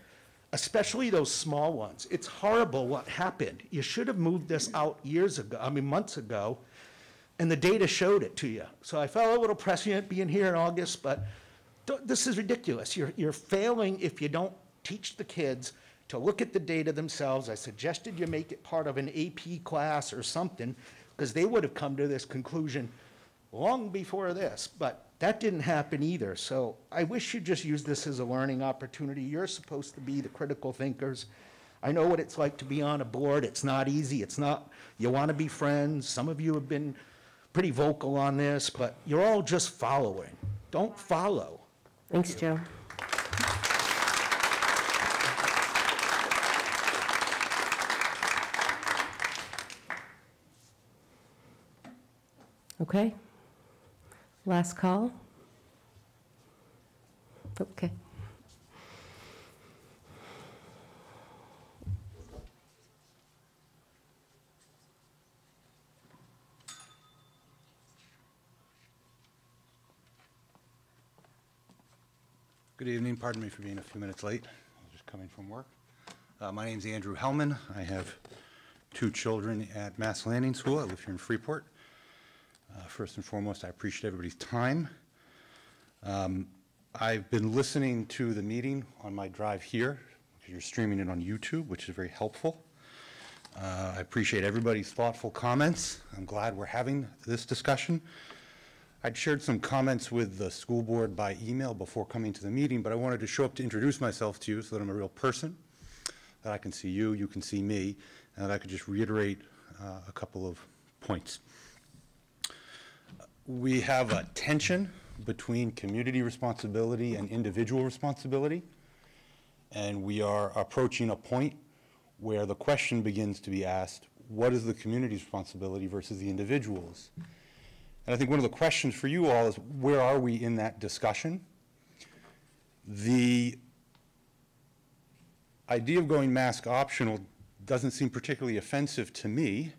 especially those small ones. It's horrible what happened. You should have moved this out months ago, and the data showed it to you. So I felt a little prescient being here in August, but this is ridiculous. You're failing if you don't teach the kids to look at the data themselves. I suggested you make it part of an AP class or something, because they would have come to this conclusion long before this, but that didn't happen either. So I wish you'd just use this as a learning opportunity. You're supposed to be the critical thinkers. I know what it's like to be on a board. It's not easy. You want to be friends. Some of you have been pretty vocal on this, but you're all just following. Don't follow. Thanks, Joe. Okay. Last call. Okay. Good evening. Pardon me for being a few minutes late. I was just coming from work. My name's Andrew Hellman. I have 2 children at Mass Landing School. I live here in Freeport. First and foremost, I appreciate everybody's time. I've been listening to the meeting on my drive here, because you're streaming it on YouTube, which is very helpful. I appreciate everybody's thoughtful comments. I'm glad we're having this discussion. I'd shared some comments with the school board by email before coming to the meeting, but I wanted to show up to introduce myself to you so that I'm a real person, that I can see you, you can see me, and that I could just reiterate a couple of points. We have a tension between community responsibility and individual responsibility, and we are approaching a point where the question begins to be asked, what is the community's responsibility versus the individual's? And I think one of the questions for you all is, where are we in that discussion? The idea of going mask optional doesn't seem particularly offensive to me.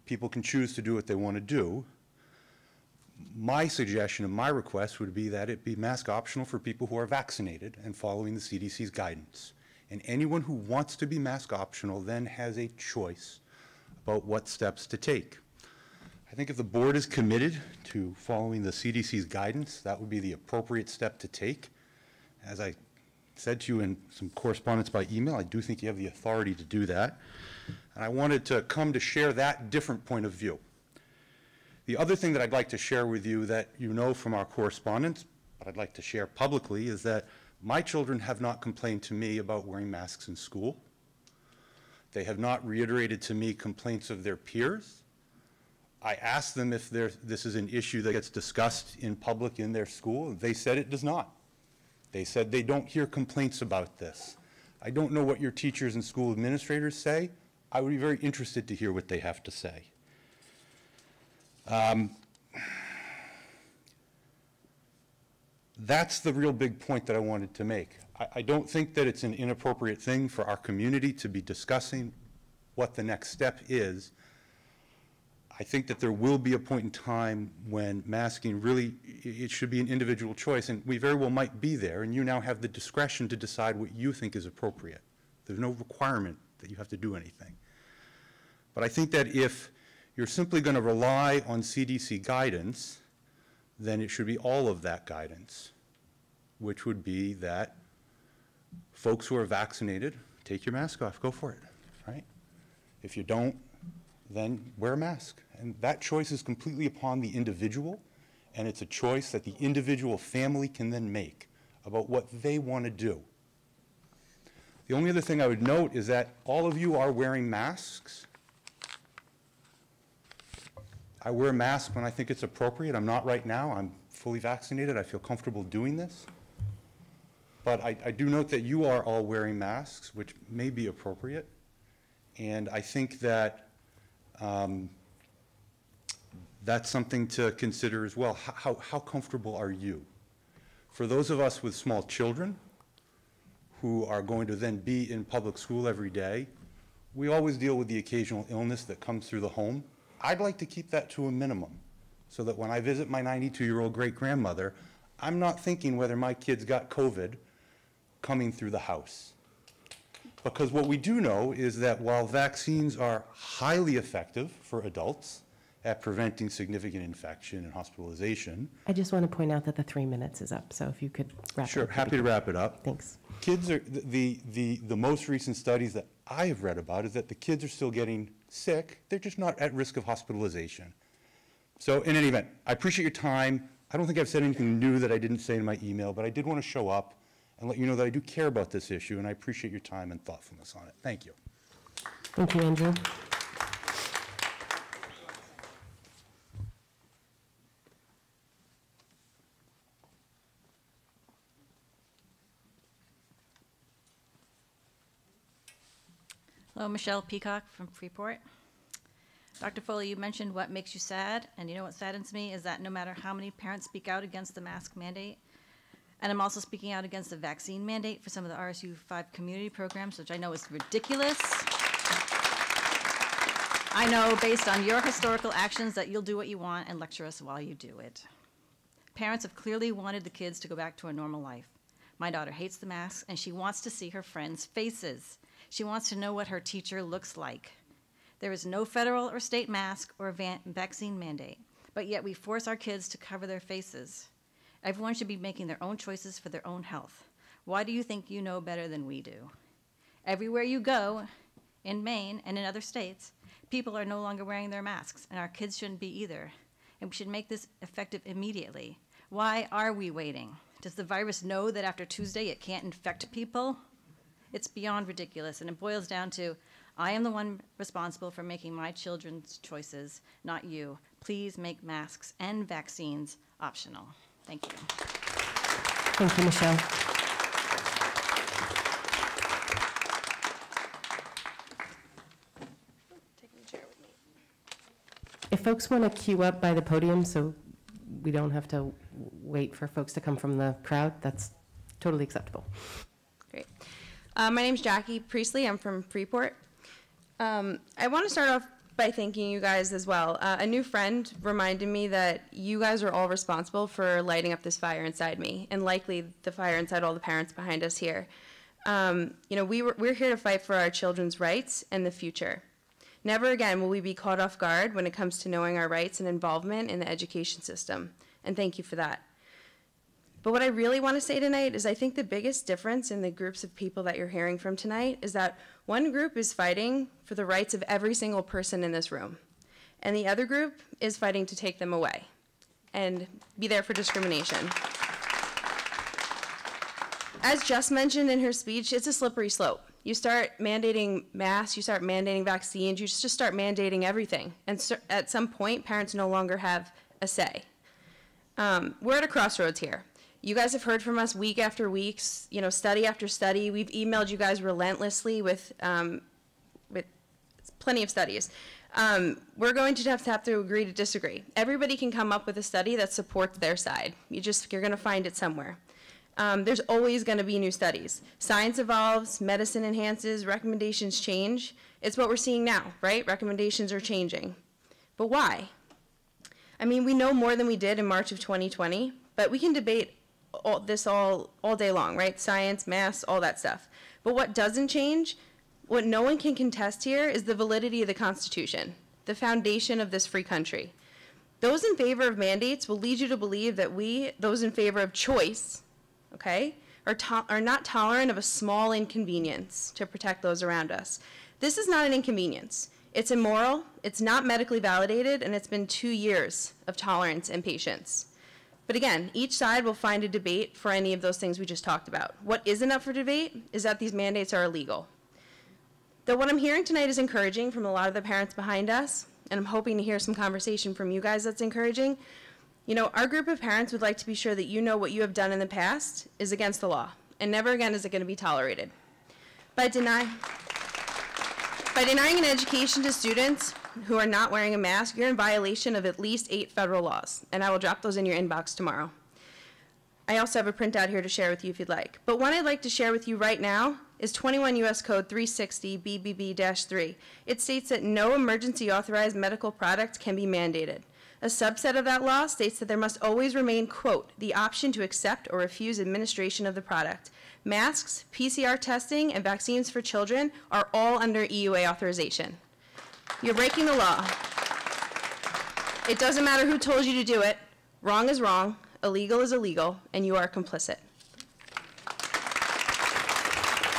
People can choose to do what they want to do. My suggestion and my request would be that it be mask optional for people who are vaccinated and following the CDC's guidance. And anyone who wants to be mask optional then has a choice about what steps to take. I think if the board is committed to following the CDC's guidance, that would be the appropriate step to take. As I said to you in some correspondence by email, I do think you have the authority to do that. And I wanted to come to share that different point of view. The other thing that I'd like to share with you that you know from our correspondence, but I'd like to share publicly, is that my children have not complained to me about wearing masks in school. They have not reiterated to me complaints of their peers. I asked them if this is an issue that gets discussed in public in their school. They said it does not. They said they don't hear complaints about this. I don't know what your teachers and school administrators say. I would be very interested to hear what they have to say. That's the real big point that I wanted to make. I don't think that it's an inappropriate thing for our community to be discussing what the next step is. I think that there will be a point in time when masking really, it should be an individual choice, and we very well might be there, and you now have the discretion to decide what you think is appropriate. There's no requirement that you have to do anything. But I think that if you're simply going to rely on CDC guidance, then it should be all of that guidance, which would be that folks who are vaccinated, take your mask off, go for it, right? If you don't, then wear a mask. And that choice is completely upon the individual, and it's a choice that the individual family can then make about what they want to do. The only other thing I would note is that all of you are wearing masks. I wear a mask when I think it's appropriate. I'm not right now. I'm fully vaccinated. I feel comfortable doing this. But I do note that you are all wearing masks, which may be appropriate. And I think that that's something to consider as well. How comfortable are you? For those of us with small children who are going to then be in public school every day, we always deal with the occasional illness that comes through the home. I'd like to keep that to a minimum so that when I visit my 92-year-old great-grandmother, I'm not thinking whether my kids got COVID coming through the house. Because what we do know is that while vaccines are highly effective for adults at preventing significant infection and hospitalization. I just want to point out that the 3 minutes is up, so if you could wrap it up. Sure, happy to wrap it up. Thanks. Kids are, the most recent studies that I have read about is that the kids are still getting sick, they're just not at risk of hospitalization. So in any event, I appreciate your time. I don't think I've said anything new that I didn't say in my email, but I did want to show up and let you know that I do care about this issue, and I appreciate your time and thoughtfulness on it. Thank you. Thank you, Andrew. Hello, Michelle Peacock from Freeport. Dr. Foley, you mentioned what makes you sad, and you know what saddens me is that no matter how many parents speak out against the mask mandate, and I'm also speaking out against the vaccine mandate for some of the RSU5 community programs, which I know is ridiculous. I know based on your historical actions that you'll do what you want and lecture us while you do it. Parents have clearly wanted the kids to go back to a normal life. My daughter hates the masks, and she wants to see her friends' faces. She wants to know what her teacher looks like. There is no federal or state mask or vaccine mandate, but yet we force our kids to cover their faces. Everyone should be making their own choices for their own health. Why do you think you know better than we do? Everywhere you go, in Maine and in other states, people are no longer wearing their masks, and our kids shouldn't be either. And we should make this effective immediately. Why are we waiting? Does the virus know that after Tuesday it can't infect people? It's beyond ridiculous, and it boils down to, I am the one responsible for making my children's choices, not you. Please make masks and vaccines optional. Thank you. Thank you, Michelle. If folks want to queue up by the podium so we don't have to wait for folks to come from the crowd, that's totally acceptable. Great. My name's Jackie Priestley. I'm from Freeport. I want to start off by thanking you guys as well. A new friend reminded me that you guys are all responsible for lighting up this fire inside me, and likely the fire inside all the parents behind us here. You know, we're here to fight for our children's rights and the future. Never again will we be caught off guard when it comes to knowing our rights and involvement in the education system, and thank you for that. But what I really want to say tonight is I think the biggest difference in the groups of people that you're hearing from tonight is that one group is fighting for the rights of every single person in this room, and the other group is fighting to take them away and be there for discrimination. As Jess mentioned in her speech, it's a slippery slope. You start mandating masks, you start mandating vaccines, you just start mandating everything. And so at some point, parents no longer have a say. We're at a crossroads here. You guys have heard from us week after week, you know, study after study. We've emailed you guys relentlessly with plenty of studies. We're going to have to agree to disagree. Everybody can come up with a study that supports their side. You're going to find it somewhere. There's always going to be new studies. Science evolves, medicine enhances, recommendations change. It's what we're seeing now, right? Recommendations are changing. But why? I mean, we know more than we did in March of 2020, but we can debate all day long, right? Science, masks, all that stuff. But what doesn't change, what no one can contest here, is the validity of the Constitution, the foundation of this free country. Those in favor of mandates will lead you to believe that we, those in favor of choice, okay, are not tolerant of a small inconvenience to protect those around us. This is not an inconvenience. It's immoral, it's not medically validated, and it's been 2 years of tolerance and patience. But again, each side will find a debate for any of those things we just talked about. What isn't up for debate is that these mandates are illegal. Though what I'm hearing tonight is encouraging from a lot of the parents behind us, and I'm hoping to hear some conversation from you guys that's encouraging. You know, our group of parents would like to be sure that you know what you have done in the past is against the law, and never again is it going to be tolerated. By denying an education to students who are not wearing a mask, you're in violation of at least 8 federal laws, and I will drop those in your inbox tomorrow. I also have a printout here to share with you if you'd like. But one I'd like to share with you right now is 21 U.S. Code 360 BBB-3. It states that no emergency authorized medical product can be mandated. A subset of that law states that there must always remain, quote, the option to accept or refuse administration of the product. Masks, PCR testing, and vaccines for children are all under EUA authorization. You're breaking the law. It doesn't matter who told you to do it. Wrong is wrong, illegal is illegal, and you are complicit.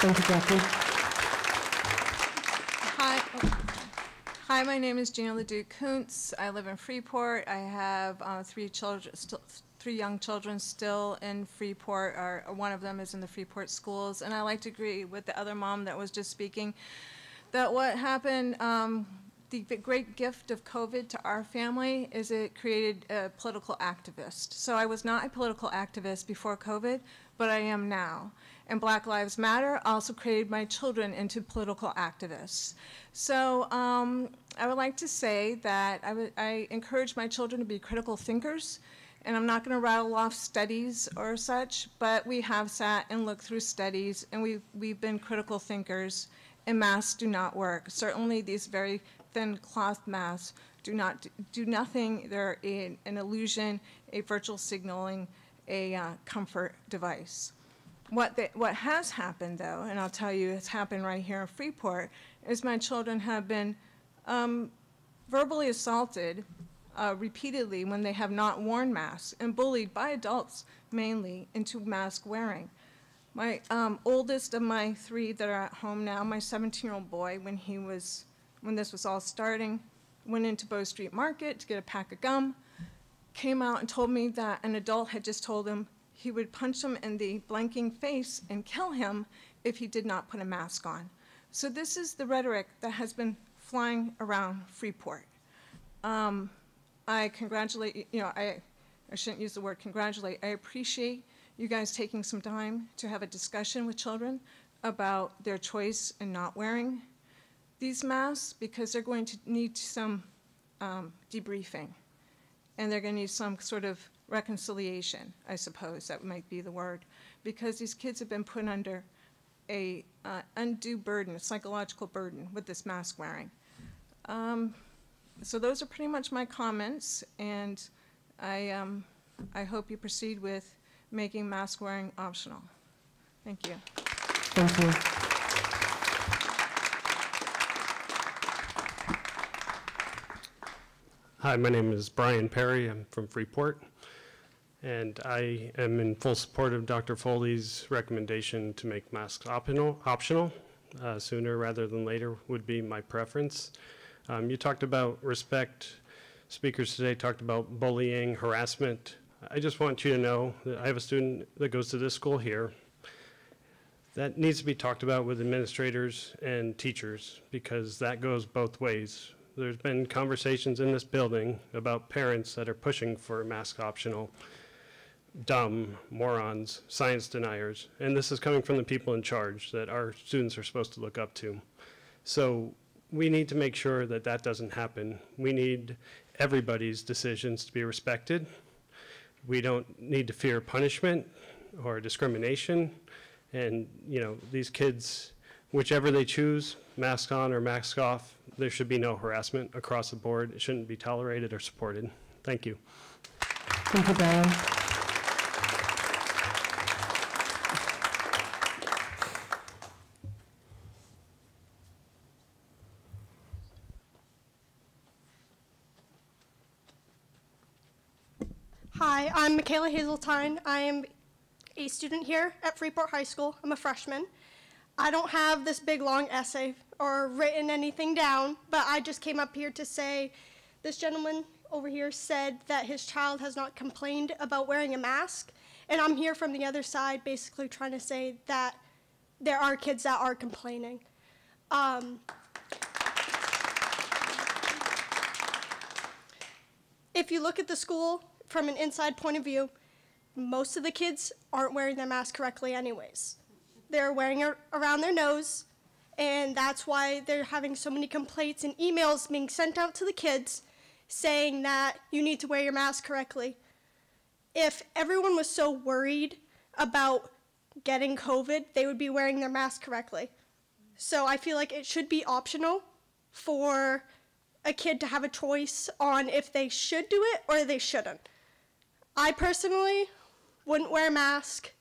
Thank you, Jackie. Hi, my name is Gina ladu Koontz. I live in Freeport. I have 3 young children still in Freeport. One of them is in the Freeport schools. And I like to agree with the other mom that was just speaking that what happened, the great gift of COVID to our family is it created a political activist. So I was not a political activist before COVID, but I am now. And Black Lives Matter also created my children into political activists. So I would like to say that I encourage my children to be critical thinkers, and I'm not going to rattle off studies or such, but we have sat and looked through studies, and we've been critical thinkers, and masks do not work. Certainly these very thin cloth masks do nothing. They're an illusion, a virtual signaling, a comfort device. What has happened, though, and I'll tell you, it's happened right here in Freeport, is my children have been verbally assaulted repeatedly when they have not worn masks and bullied by adults mainly into mask wearing. My oldest of my 3 that are at home now, my 17-year-old boy, when this was all starting, went into Bow Street Market to get a pack of gum, came out and told me that an adult had just told him he would punch him in the blanking face and kill him if he did not put a mask on. So this is the rhetoric that has been flying around Freeport. I congratulate, I shouldn't use the word congratulate, I appreciate you guys taking some time to have a discussion with children about their choice in not wearing these masks, because they're going to need some debriefing, and they're going to need some sort of reconciliation, I suppose that might be the word, because these kids have been put under a undue burden, a psychological burden with this mask wearing. So those are pretty much my comments, and I hope you proceed with making mask wearing optional. Thank you. Thank you. Hi, my name is Brian Perry. I'm from Freeport, and I am in full support of Dr. Foley's recommendation to make masks optional. Sooner rather than later would be my preference. You talked about respect. Speakers today talked about bullying, harassment. I just want you to know that I have a student that goes to this school here. That needs to be talked about with administrators and teachers, because that goes both ways. There's been conversations in this building about parents that are pushing for mask optional, dumb, morons, science deniers, and this is coming from the people in charge that our students are supposed to look up to. So we need to make sure that that doesn't happen. We need everybody's decisions to be respected. We don't need to fear punishment or discrimination. And, these kids, whichever they choose, mask on or mask off, there should be no harassment across the board. It shouldn't be tolerated or supported. Thank you. Thank you, Brian. Hi, I'm Michaela Hazeltine. I am a student here at Freeport High School. I'm a freshman. I don't have this big long essay or written anything down, but I just came up here to say this gentleman over here said that his child has not complained about wearing a mask, and I'm here from the other side basically trying to say that there are kids that are complaining. If you look at the school from an inside point of view, most of the kids aren't wearing their mask correctly anyways. They're wearing it around their nose, and that's why they're having so many complaints and emails being sent out to the kids saying that you need to wear your mask correctly. If everyone was so worried about getting COVID, they would be wearing their mask correctly. So I feel like it should be optional for a kid to have a choice on if they should do it or they shouldn't. I personally wouldn't wear a mask.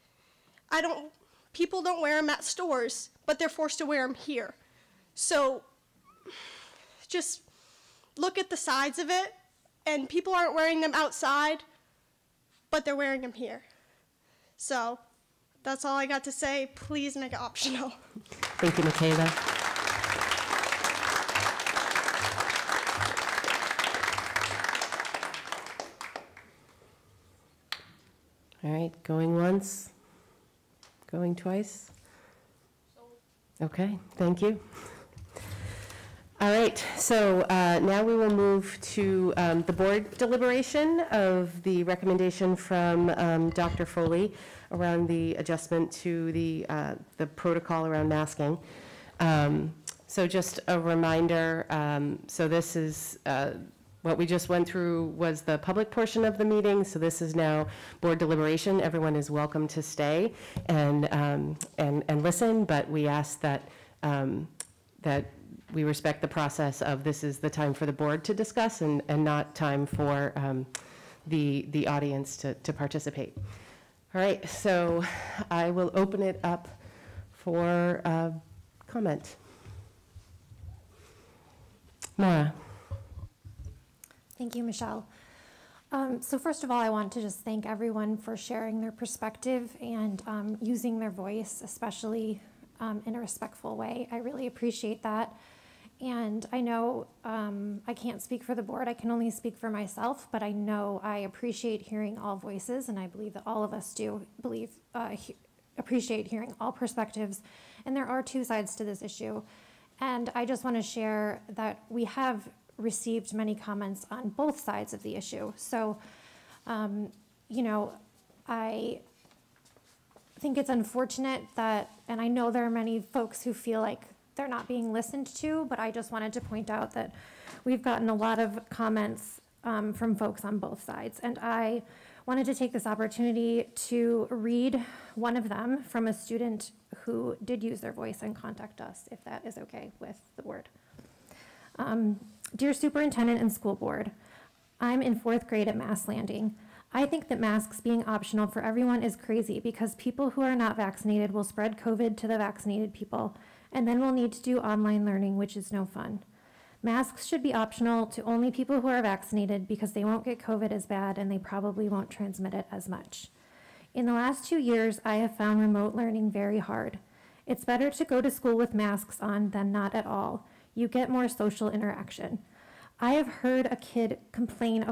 People don't wear them at stores, but they're forced to wear them here. So just look at the sides of it, and people aren't wearing them outside, but they're wearing them here. So that's all I got to say. Please make it optional. Thank you, Michaela. All right, going once, going twice. Okay, thank you. All right, so now we will move to the board deliberation of the recommendation from Dr. Foley around the adjustment to the protocol around masking. So just a reminder, so this is, what we just went through was the public portion of the meeting, so this is now board deliberation. Everyone is welcome to stay and listen, but we ask that that we respect the process of this is the time for the board to discuss and not time for the audience to participate. All right, so I will open it up for comment. Maura. Thank you, Michelle. So first of all, I want to just thank everyone for sharing their perspective and using their voice, especially in a respectful way. I really appreciate that. And I know I can't speak for the board, I can only speak for myself, but I know I appreciate hearing all voices, and I believe that all of us do appreciate hearing all perspectives. And there are two sides to this issue. And I just want to share that we have received many comments on both sides of the issue. So, you know, I think it's unfortunate that, and I know there are many folks who feel like they're not being listened to, but I just wanted to point out that we've gotten a lot of comments from folks on both sides. And I wanted to take this opportunity to read one of them from a student who did use their voice and contact us, if that is okay with the board. Dear Superintendent and School Board, I'm in 4th grade at Mass Landing. I think that masks being optional for everyone is crazy because people who are not vaccinated will spread COVID to the vaccinated people, and then we'll need to do online learning, which is no fun. Masks should be optional to only people who are vaccinated because they won't get COVID as bad and they probably won't transmit it as much. In the last 2 years, I have found remote learning very hard. It's better to go to school with masks on than not at all. You get more social interaction. I have never heard a kid complain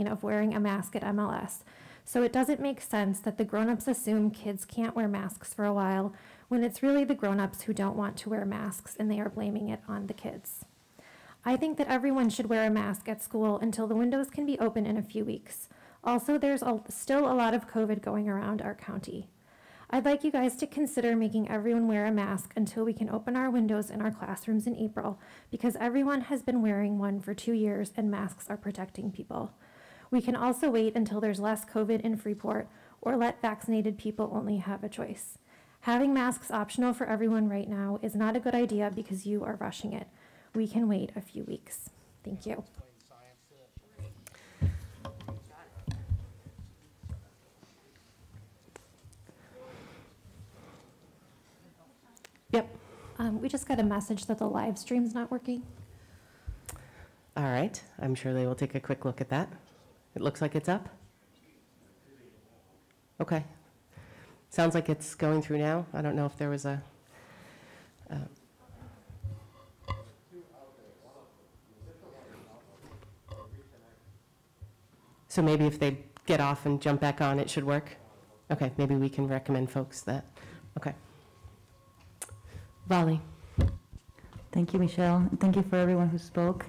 of wearing a mask at MLS, so it doesn't make sense that the grown-ups assume kids can't wear masks for a while when it's really the grown-ups who don't want to wear masks and they are blaming it on the kids. I think that everyone should wear a mask at school until the windows can be open in a few weeks. Also, there's still a lot of COVID going around our county. I'd like you guys to consider making everyone wear a mask until we can open our windows in our classrooms in April, because everyone has been wearing one for 2 years and masks are protecting people. We can also wait until there's less COVID in Freeport or let vaccinated people only have a choice. Having masks optional for everyone right now is not a good idea because you are rushing it. We can wait a few weeks. Thank you. Yep. We just got a message that the live stream's not working. All right, I'm sure they will take a quick look at that. It looks like it's up. Okay. Sounds like it's going through now. I don't know if there was a... So maybe if they get off and jump back on, it should work? Okay, maybe we can recommend folks that. Okay. Vali. Thank you, Michelle. And thank you for everyone who spoke.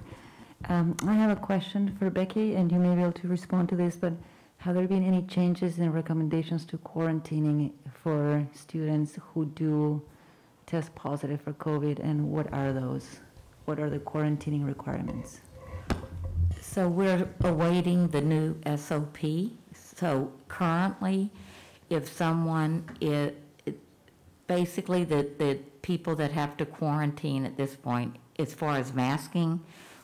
I have a question for Becky, and you may be able to respond to this, but have there been any changes in recommendations to quarantining for students who do test positive for COVID, and what are those? What are the quarantining requirements? So we're awaiting the new SOP. So currently, if someone is, basically the people that have to quarantine at this point, as far as masking,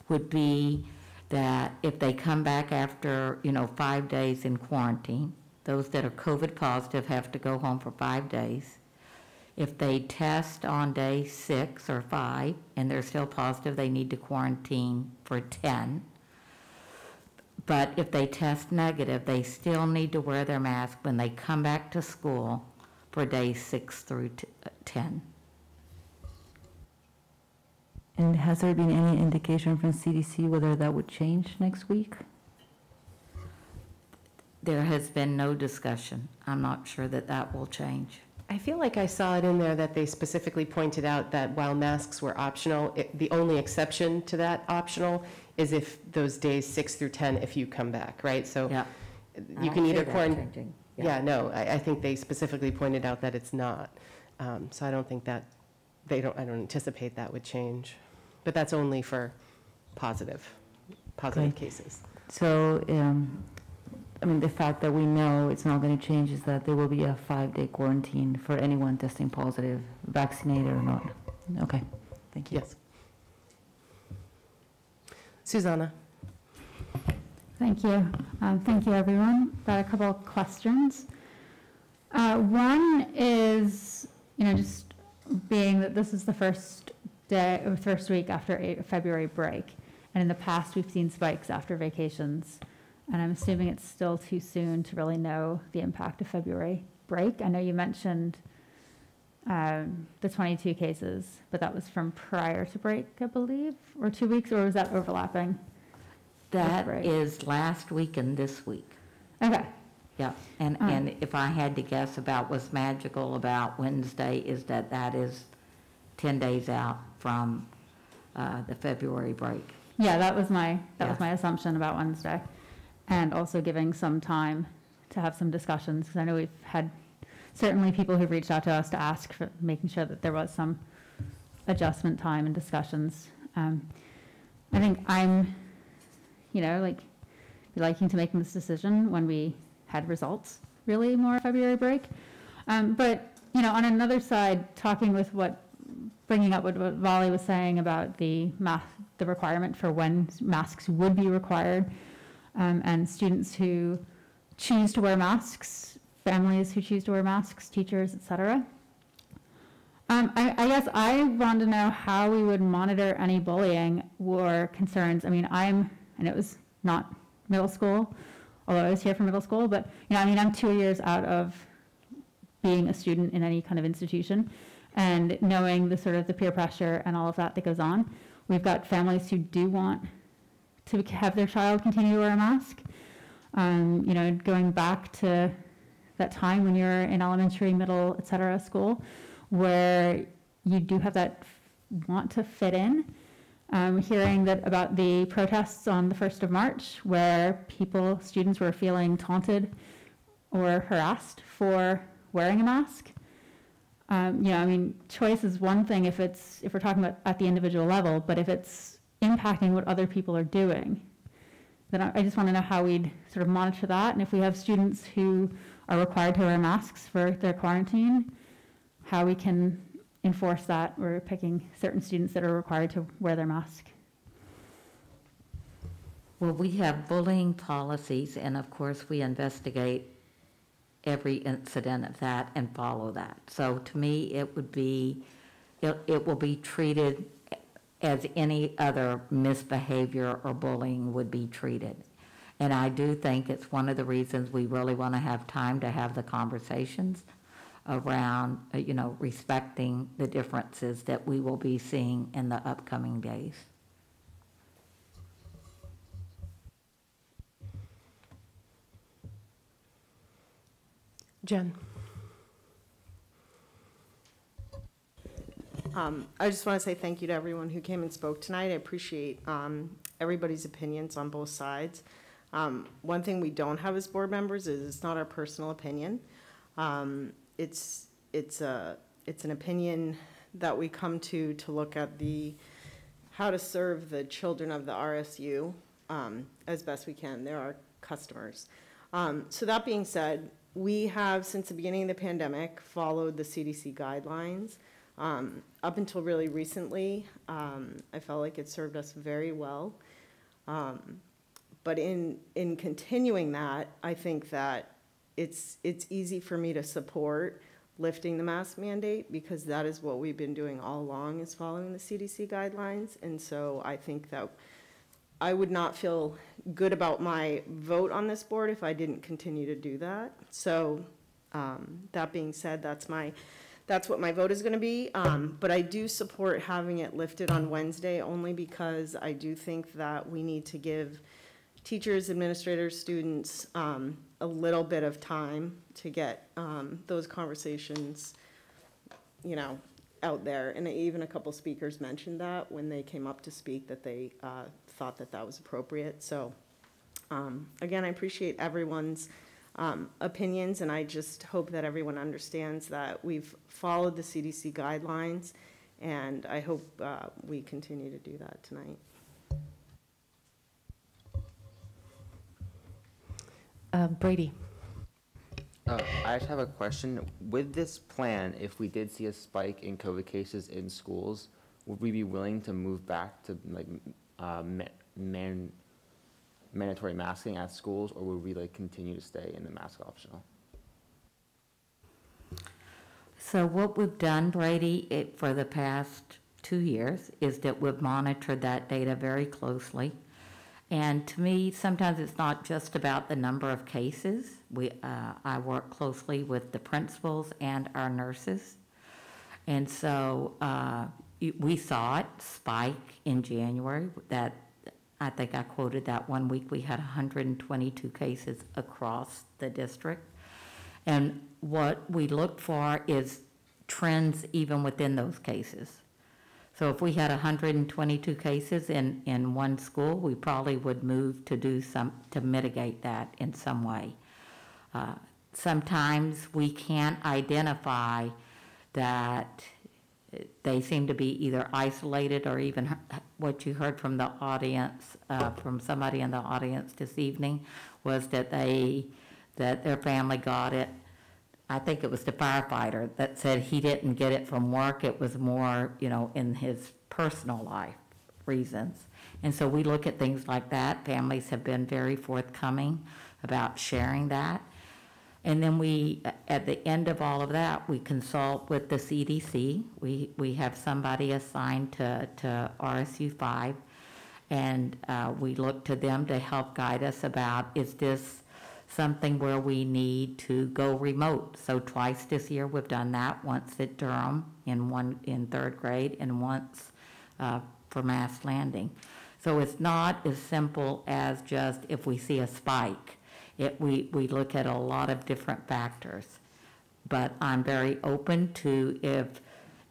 would be that if they come back after, 5 days in quarantine, those that are COVID positive have to go home for 5 days. If they test on day 6 or 5 and they're still positive, they need to quarantine for 10. But if they test negative, they still need to wear their mask when they come back to school for days 6 through 10. And has there been any indication from CDC whether that would change next week? There has been no discussion. I'm not sure that that will change. I feel like I saw it in there that they specifically pointed out that while masks were optional, the only exception to that optional is if those days 6 through 10, if you come back, right? So yeah. You can either quarantine. Yeah, no, I think they specifically pointed out that it's not. So I don't think that, I don't anticipate that would change. But that's only for positive okay. cases. So, the fact that we know it's not going to change is that there will be a 5-day quarantine for anyone testing positive, vaccinated or not. Okay, thank you. Yes. Susanna. Thank you. Thank you, everyone. Got a couple of questions. One is, just being that this is the first day or first week after a February break, And in the past, we've seen spikes after vacations. And I'm assuming it's still too soon to really know the impact of February break. I know you mentioned the 22 cases, but that was from prior to break, I believe, or 2 weeks, or was that overlapping? That is last week and this week. Okay. Yeah, and if I had to guess about what's magical about Wednesday is that is 10 days out from the February break. Yeah, that was my assumption about Wednesday, and also giving some time to have some discussions, because I know we've had certainly people who've reached out to us to ask for making sure that there was some adjustment time and discussions. I think I'm, liking to making this decision when we had results, really more February break. But, on another side, bringing up what Volley was saying about the requirement for when masks would be required, and students who choose to wear masks, families who choose to wear masks, teachers, et cetera. I guess I want to know how we would monitor any bullying or concerns. I mean, and it was not middle school, although I was here for middle school, but, I'm 2 years out of being a student in any kind of institution, and knowing the sort of the peer pressure and all of that goes on. We've got families who do want to have their child continue to wear a mask. Going back to that time when you're in elementary, middle, et cetera, school, where you do have that want to fit in. Hearing about the protests on the 1st of March, where students were feeling taunted or harassed for wearing a mask. Choice is one thing if we're talking about at the individual level, but if it's impacting what other people are doing, then I just want to know how we'd sort of monitor that. And if we have students who are required to wear masks for their quarantine, how we can enforce that. We're picking certain students that are required to wear their mask. Well, we have bullying policies, and of course we investigate every incident of that and follow that. So to me, it will be treated as any other misbehavior or bullying would be treated. And I do think it's one of the reasons we really want to have time to have the conversations around, respecting the differences that we will be seeing in the upcoming days. Jen. I just want to say thank you to everyone who came and spoke tonight. I appreciate everybody's opinions on both sides. One thing we don't have as board members is it's not our personal opinion. It's an opinion that we come to look at how to serve the children of the RSU as best we can. They're our customers. So that being said, we have, since the beginning of the pandemic, followed the CDC guidelines. Up until really recently, I felt like it served us very well. But in continuing that, I think that it's easy for me to support lifting the mask mandate, because that is what we've been doing all along, is following the CDC guidelines. And so I think that I would not feel good about my vote on this board if I didn't continue to do that. So that being said, that's what my vote is going to be. But I do support having it lifted on Wednesday, only because I do think that we need to give teachers, administrators, students a little bit of time to get those conversations, out there. And even a couple speakers mentioned that when they came up to speak, that they thought that was appropriate. So again, I appreciate everyone's opinions, and I just hope that everyone understands that we've followed the CDC guidelines, and I hope we continue to do that tonight. Brady. I just have a question. With this plan, if we did see a spike in COVID cases in schools, would we be willing to move back to mandatory masking at schools, or would we continue to stay in the mask optional? So what we've done, Brady, for the past 2 years is that we've monitored that data very closely. And to me, sometimes it's not just about the number of cases. I work closely with the principals and our nurses. And so we saw it spike in January. That I think I quoted that one week we had 122 cases across the district. And what we look for is trends even within those cases. So if we had 122 cases in one school, we probably would move to do to mitigate that in some way. Sometimes we can't identify that they seem to be either isolated, or even what you heard from the audience, from somebody in the audience this evening, was that their family got it. I think it was the firefighter that said he didn't get it from work. It was more, in his personal life reasons. And so we look at things like that. Families have been very forthcoming about sharing that. And then we, at the end of all of that, we consult with the CDC. We have somebody assigned to RSU5, and we look to them to help guide us about, is this something where we need to go remote? So twice this year we've done that, once at Durham in third grade, and once for Mass Landing. So it's not as simple as just if we see a spike. We look at a lot of different factors. But I'm very open to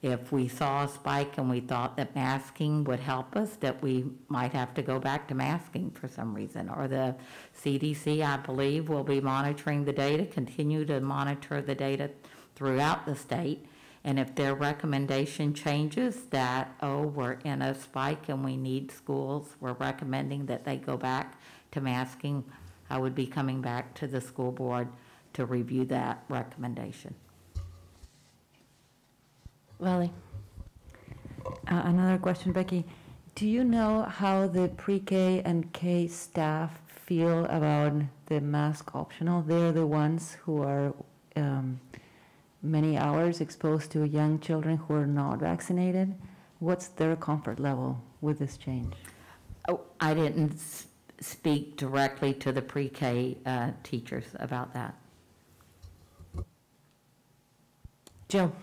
if we saw a spike and we thought that masking would help us, that we might have to go back to masking for some reason. Or the CDC, I believe, will be monitoring the data, continue to monitor the data throughout the state. And if their recommendation changes that, we're in a spike and we need schools, we're recommending that they go back to masking, I would be coming back to the school board to review that recommendation. Lily. Another question, Becky. Do you know how the pre-K and K staff feel about the mask optional? They're the ones who are many hours exposed to young children who are not vaccinated. What's their comfort level with this change? Oh, I didn't speak directly to the pre-K teachers about that. Jill.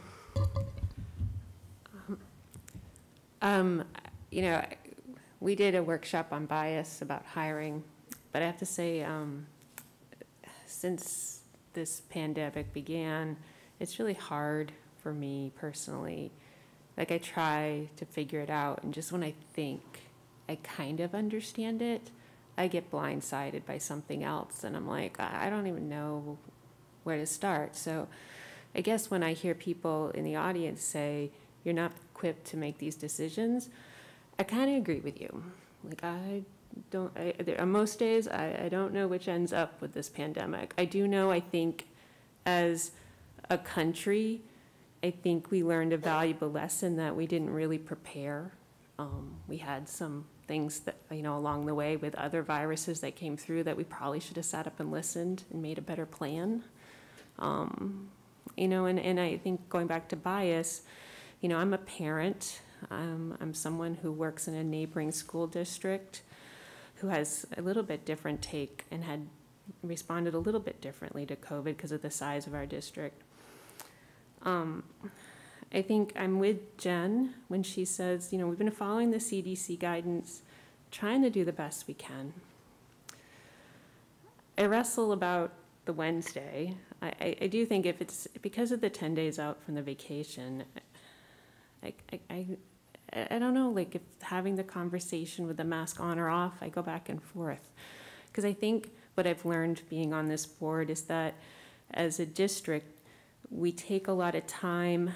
We did a workshop on bias about hiring, but I have to say, since this pandemic began, it's really hard for me personally. Like, I try to figure it out, and just when I think I kind of understand it, I get blindsided by something else, and I'm like, I don't even know where to start. So I guess when I hear people in the audience say, you're not equipped to make these decisions, I kind of agree with you. Like, on most days, I don't know which ends up with this pandemic. I do know, I think, as a country, I think we learned a valuable lesson that we didn't really prepare. We had some things that, along the way with other viruses that came through that we probably should have sat up and listened and made a better plan. And I think going back to bias, I'm a parent. I'm someone who works in a neighboring school district who has a little bit different take and had responded a little bit differently to COVID because of the size of our district. I think I'm with Jen when she says, we've been following the CDC guidance, trying to do the best we can. I wrestle about the Wednesday. I do think if it's because of the 10 days out from the vacation, I don't know, like, if having the conversation with the mask on or off, I go back and forth. Because I think what I've learned being on this board is that as a district, we take a lot of time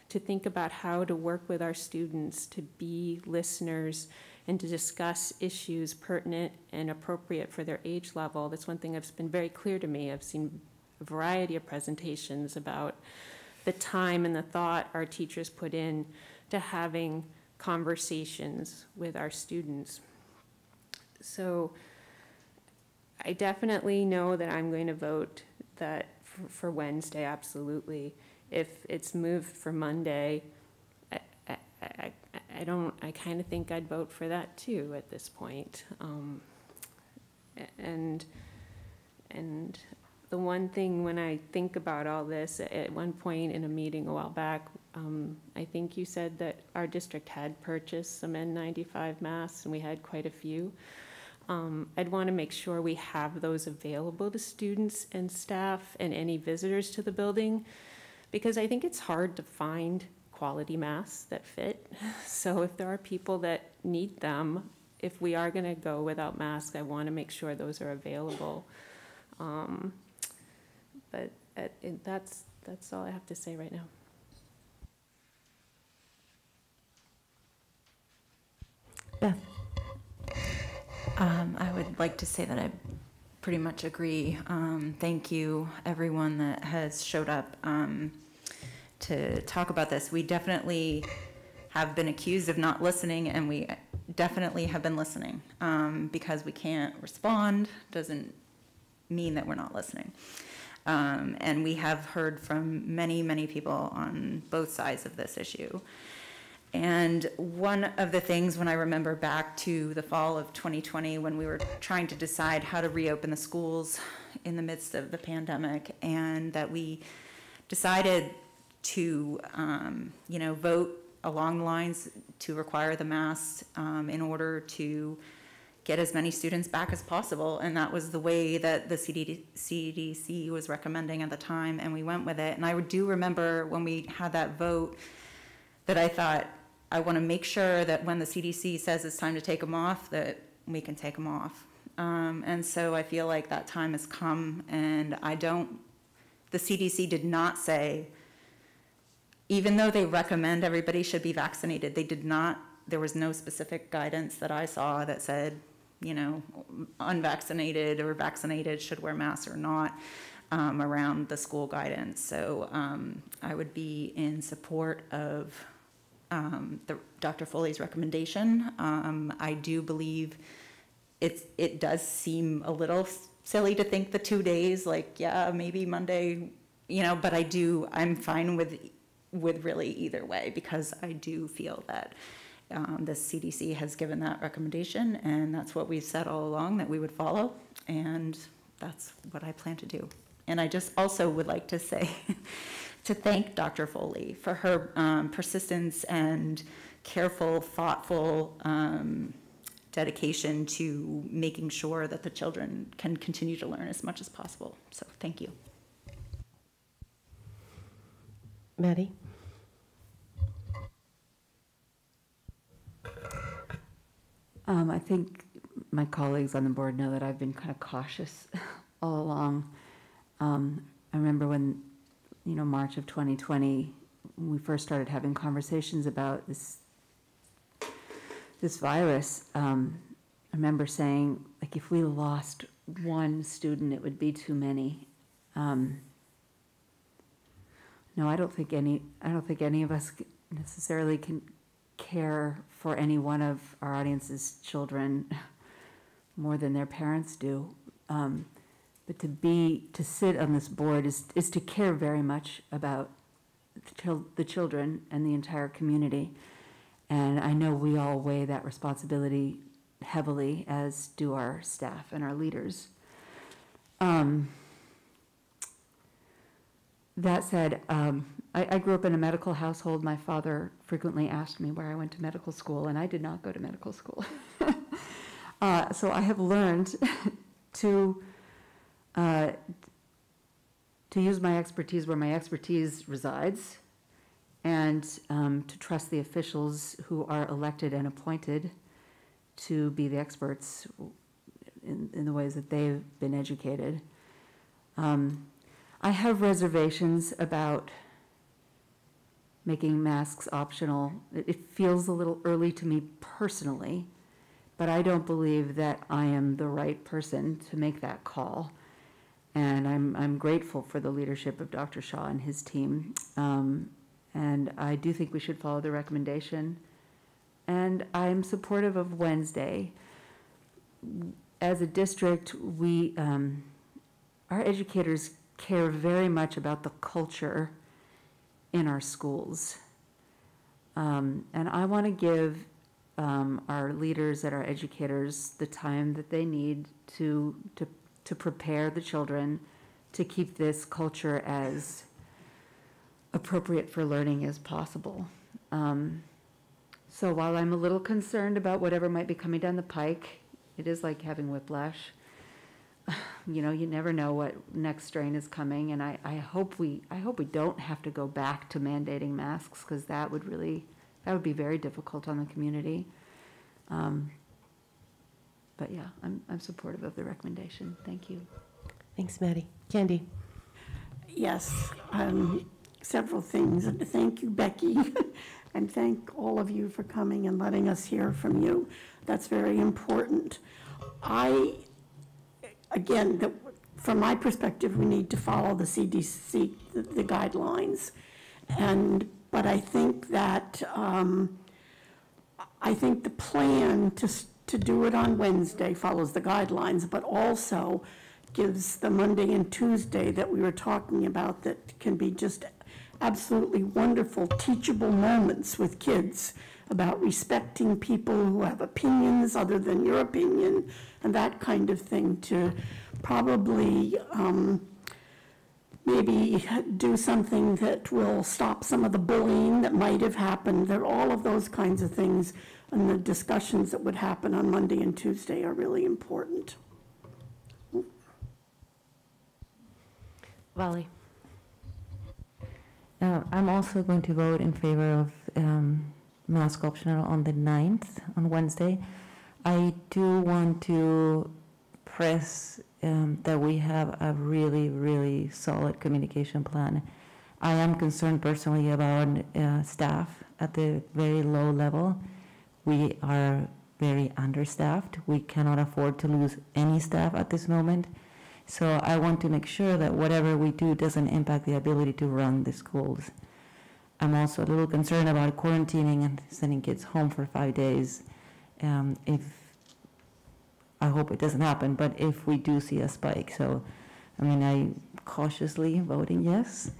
to think about how to work with our students, to be listeners, and to discuss issues pertinent and appropriate for their age level. That's one thing that's been very clear to me. I've seen a variety of presentations about the time and the thought our teachers put in to having conversations with our students. So I definitely know that I'm going to vote that for Wednesday, absolutely. If it's moved for Monday, I I kind of think I'd vote for that too at this point. And the one thing when I think about all this, at one point in a meeting a while back, I think you said that our district had purchased some N95 masks, and we had quite a few. I'd want to make sure we have those available to students and staff and any visitors to the building, because I think it's hard to find quality masks that fit. So if there are people that need them, if we are going to go without masks, I want to make sure those are available. But that's all I have to say right now. Beth. I would like to say that I pretty much agree. Thank you, everyone that has showed up to talk about this. We definitely have been accused of not listening, and we definitely have been listening. Because we can't respond doesn't mean that we're not listening. And we have heard from many, many people on both sides of this issue. And one of the things, when I remember back to the fall of 2020, when we were trying to decide how to reopen the schools in the midst of the pandemic, and that we decided to, vote along the lines to require the masks in order to get as many students back as possible. And that was the way that the CDC was recommending at the time, and we went with it. And I do remember when we had that vote that I thought, I want to make sure that when the CDC says it's time to take them off, that we can take them off. And so I feel like that time has come, and the CDC did not say, even though they recommend everybody should be vaccinated, there was no specific guidance that I saw that said, unvaccinated or vaccinated should wear masks or not around the school guidance. So I would be in support of Dr. Foley's recommendation. I do believe it does seem a little silly to think the 2 days, maybe Monday, but I'm fine with really either way, because I do feel that the CDC has given that recommendation, and that's what we've said all along that we would follow, and that's what I plan to do. And I just also would like to say to thank Dr. Foley for her persistence and careful, thoughtful dedication to making sure that the children can continue to learn as much as possible. So thank you. Maddie? I think my colleagues on the board know that I've been kind of cautious all along. I remember when, March of 2020, when we first started having conversations about this virus, I remember saying, if we lost one student, it would be too many. No, I don't think any of us necessarily can care for any one of our audience's children more than their parents do. But to sit on this board is to care very much about the children and the entire community. And I know we all weigh that responsibility heavily, as do our staff and our leaders. That said, I grew up in a medical household. My father frequently asked me where I went to medical school, and I did not go to medical school. So I have learned to use my expertise where my expertise resides, and to trust the officials who are elected and appointed to be the experts in the ways that they've been educated. I have reservations about making masks optional. It feels a little early to me personally, but I don't believe that I am the right person to make that call. And I'm grateful for the leadership of Dr. Shaw and his team. And I do think we should follow the recommendation. And I'm supportive of Wednesday. As a district, our educators care very much about the culture in our schools. And I want to give our leaders and our educators the time that they need to prepare the children to keep this culture as appropriate for learning as possible. So while I'm a little concerned about whatever might be coming down the pike, it is like having whiplash. You know, you never know what next strain is coming, and I hope we don't have to go back to mandating masks, because that would be very difficult on the community. But yeah, I'm supportive of the recommendation. Thank you. Thanks, Maddie. Candy. Yes, several things. And thank you, Becky, and thank all of you for coming and letting us hear from you. That's very important. Again, from my perspective, we need to follow the CDC, the guidelines. But I think that, I think the plan to do it on Wednesday follows the guidelines, but also gives the Monday and Tuesday that we were talking about that can be just absolutely wonderful teachable moments with kids about respecting people who have opinions other than your opinion and that kind of thing, to probably maybe do something that will stop some of the bullying that might have happened. There, all of those kinds of things and the discussions that would happen on Monday and Tuesday are really important. Vali. I'm also going to vote in favor of mask optional on the 9th, on Wednesday. I do want to press that we have a really, really solid communication plan. I am concerned personally about staff at the very low level. We are very understaffed. We cannot afford to lose any staff at this moment. So I want to make sure that whatever we do doesn't impact the ability to run the schools. I'm also a little concerned about quarantining and sending kids home for 5 days. I hope it doesn't happen, but if we do see a spike. So, I mean, I'm cautiously voting yes,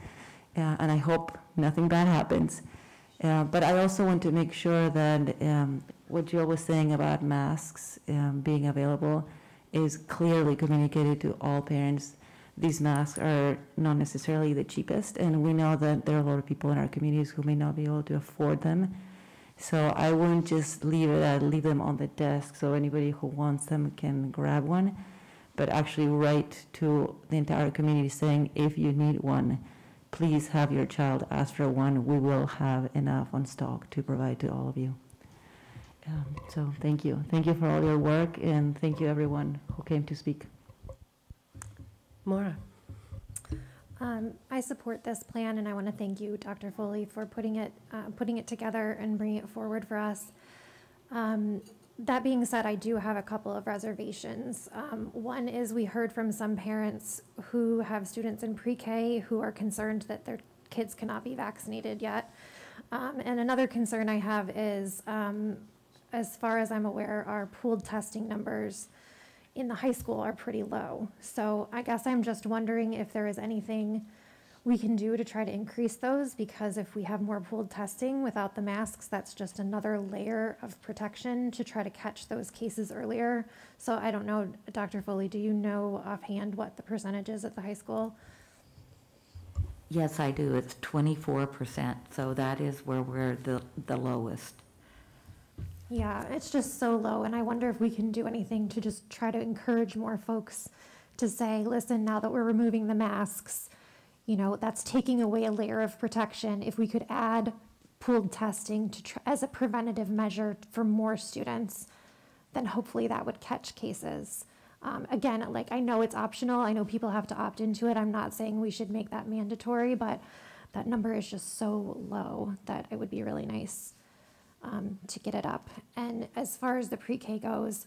and I hope nothing bad happens. But I also want to make sure that what Jill was saying about masks being available is clearly communicated to all parents. These masks are not necessarily the cheapest, and we know that there are a lot of people in our communities who may not be able to afford them. So I wouldn't just leave them on the desk so anybody who wants them can grab one, but actually write to the entire community saying, if you need one, please have your child ask for one. We will have enough on stock to provide to all of you. So thank you. Thank you for all your work, and thank you everyone who came to speak. Maura. I support this plan, and I want to thank you, Dr. Foley, for putting it together and bringing it forward for us. That being said, I do have a couple of reservations. One is we heard from some parents who have students in pre-K who are concerned that their kids cannot be vaccinated yet. And another concern I have is, as far as I'm aware, our pooled testing numbers in the high school are pretty low. So I guess I'm just wondering if there is anything we can do to try to increase those, because if we have more pooled testing without the masks, that's just another layer of protection to try to catch those cases earlier. So I don't know, Dr. Foley, do you know offhand what the percentage is at the high school? Yes, I do. It's 24%. So that is where we're the lowest. Yeah, it's just so low, and I wonder if we can do anything to just try to encourage more folks to say, listen, now that we're removing the masks, you know, that's taking away a layer of protection. If we could add pooled testing as a preventative measure for more students, then hopefully that would catch cases. Again, like, I know it's optional. I know people have to opt into it. I'm not saying we should make that mandatory, but that number is just so low that it would be really nice to get it up. And as far as the pre-K goes,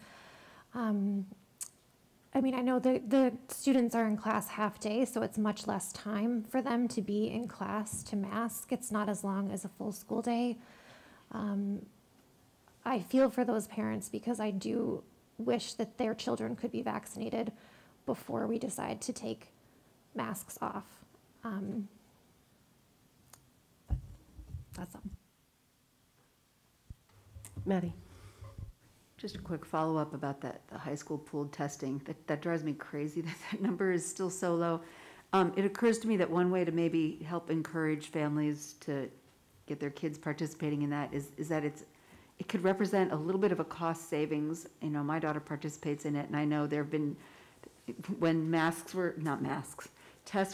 I mean, I know the students are in class half day, so it's much less time for them to be in class to mask. It's not as long as a full school day. I feel for those parents because I do wish that their children could be vaccinated before we decide to take masks off. That's all. Maddie? Just a quick follow-up about the high school pooled testing. That drives me crazy that that number is still so low. It occurs to me that one way to maybe help encourage families to get their kids participating in that is that it could represent a little bit of a cost savings. You know, my daughter participates in it, and I know there have been, when tests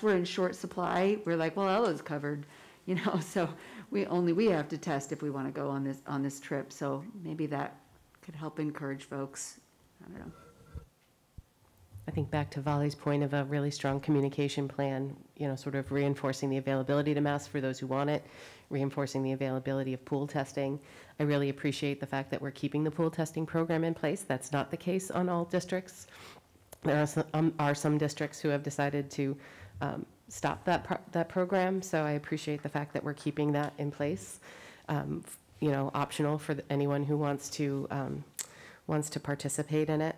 were in short supply, we're like, well, Ella's covered, you know, so we have to test if we want to go on this trip. So maybe that could help encourage folks. I don't know. I think back to Vali's point of a really strong communication plan, you know, sort of reinforcing the availability to masks for those who want it, reinforcing the availability of pool testing. I really appreciate the fact that we're keeping the pool testing program in place. That's not the case on all districts. There are some districts who have decided to stop that program, so I appreciate the fact that we're keeping that in place. You know, optional for anyone who wants to participate in it.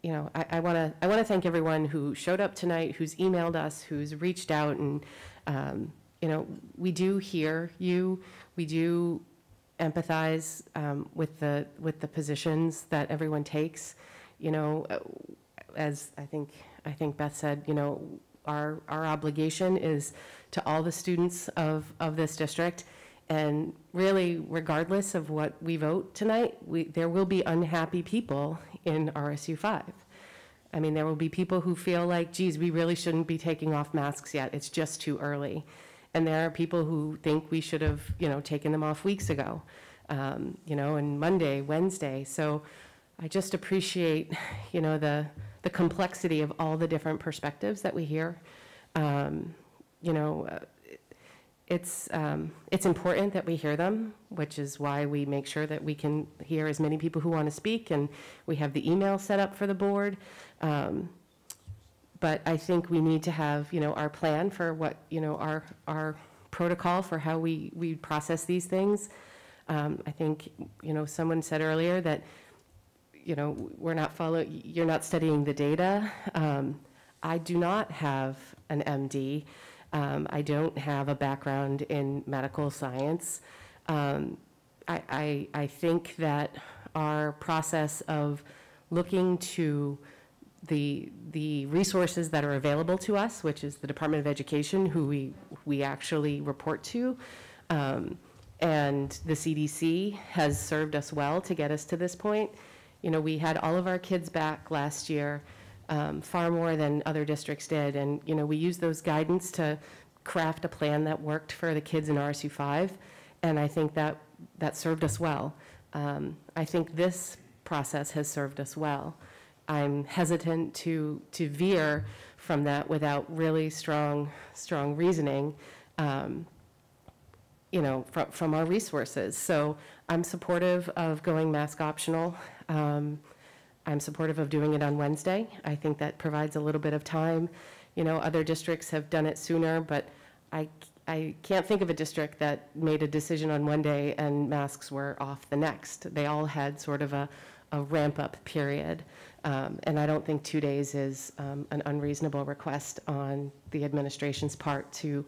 You know, I want to thank everyone who showed up tonight, who's emailed us, who's reached out, and you know, we do hear you. We do empathize with the positions that everyone takes. You know, as I think Beth said, you know, our obligation is to all the students of this district. And really, regardless of what we vote tonight, there will be unhappy people in RSU5. I mean, there will be people who feel like, geez, we really shouldn't be taking off masks yet. It's just too early. And there are people who think we should have, you know, taken them off weeks ago, you know, and Monday, Wednesday. So I just appreciate, you know, the complexity of all the different perspectives that we hear. You know, it's important that we hear them, which is why we make sure that we can hear as many people who want to speak, and we have the email set up for the board. But I think we need to have, you know, our plan for what, you know, our protocol for how we process these things. I think, you know, someone said earlier that, you know, you're not studying the data. I do not have an MD. I don't have a background in medical science. I think that our process of looking to the resources that are available to us, which is the Department of Education, who we actually report to, and the CDC has served us well to get us to this point. You know, we had all of our kids back last year, far more than other districts did. And, you know, we used those guidance to craft a plan that worked for the kids in RSU5. And I think that served us well. I think this process has served us well. I'm hesitant to veer from that without really strong reasoning, you know, from our resources. So I'm supportive of going mask optional. I'm supportive of doing it on Wednesday. I think that provides a little bit of time. You know, other districts have done it sooner, but I can't think of a district that made a decision on one day and masks were off the next. They all had sort of a ramp-up period. And I don't think 2 days is an unreasonable request on the administration's part to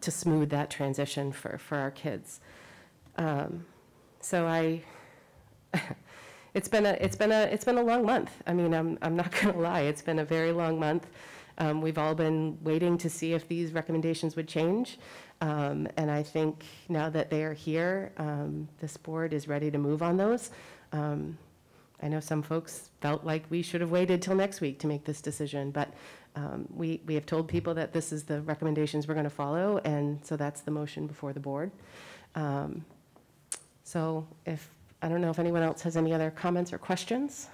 smooth that transition for our kids. So it's been a long month. I mean, I'm not going to lie. It's been a very long month. We've all been waiting to see if these recommendations would change. And I think now that they are here, this board is ready to move on those. I know some folks felt like we should have waited till next week to make this decision, but we have told people that this is the recommendations we're going to follow, and so that's the motion before the board. So I don't know if anyone else has any other comments or questions,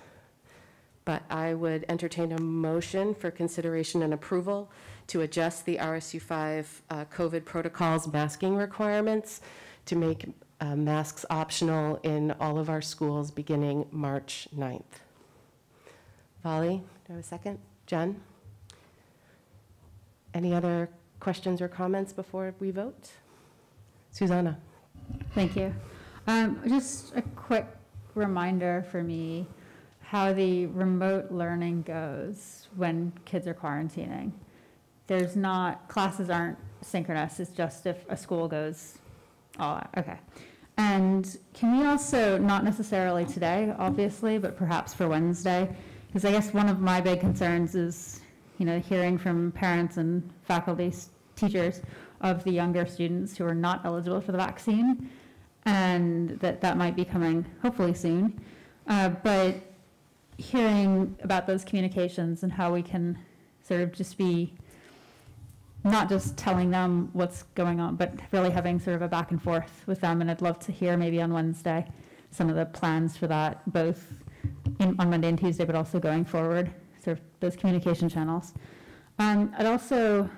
but I would entertain a motion for consideration and approval to adjust the RSU5 COVID protocols masking requirements to make masks optional in all of our schools beginning March 9th. Vali, do I have a second? Jen? Any other questions or comments before we vote? Susanna? Thank you. Just a quick reminder for me how the remote learning goes when kids are quarantining. Classes aren't synchronous, it's just if a school goes all out. Okay. And can we also, not necessarily today, obviously, but perhaps for Wednesday, because I guess one of my big concerns is, hearing from parents and faculty, teachers of the younger students who are not eligible for the vaccine, and that might be coming hopefully soon. But hearing about those communications and how we can sort of just be not just telling them what's going on, but really having sort of a back and forth with them. And I'd love to hear maybe on Wednesday some of the plans for that, both on Monday and Tuesday, but also going forward, sort of those communication channels. I'd also,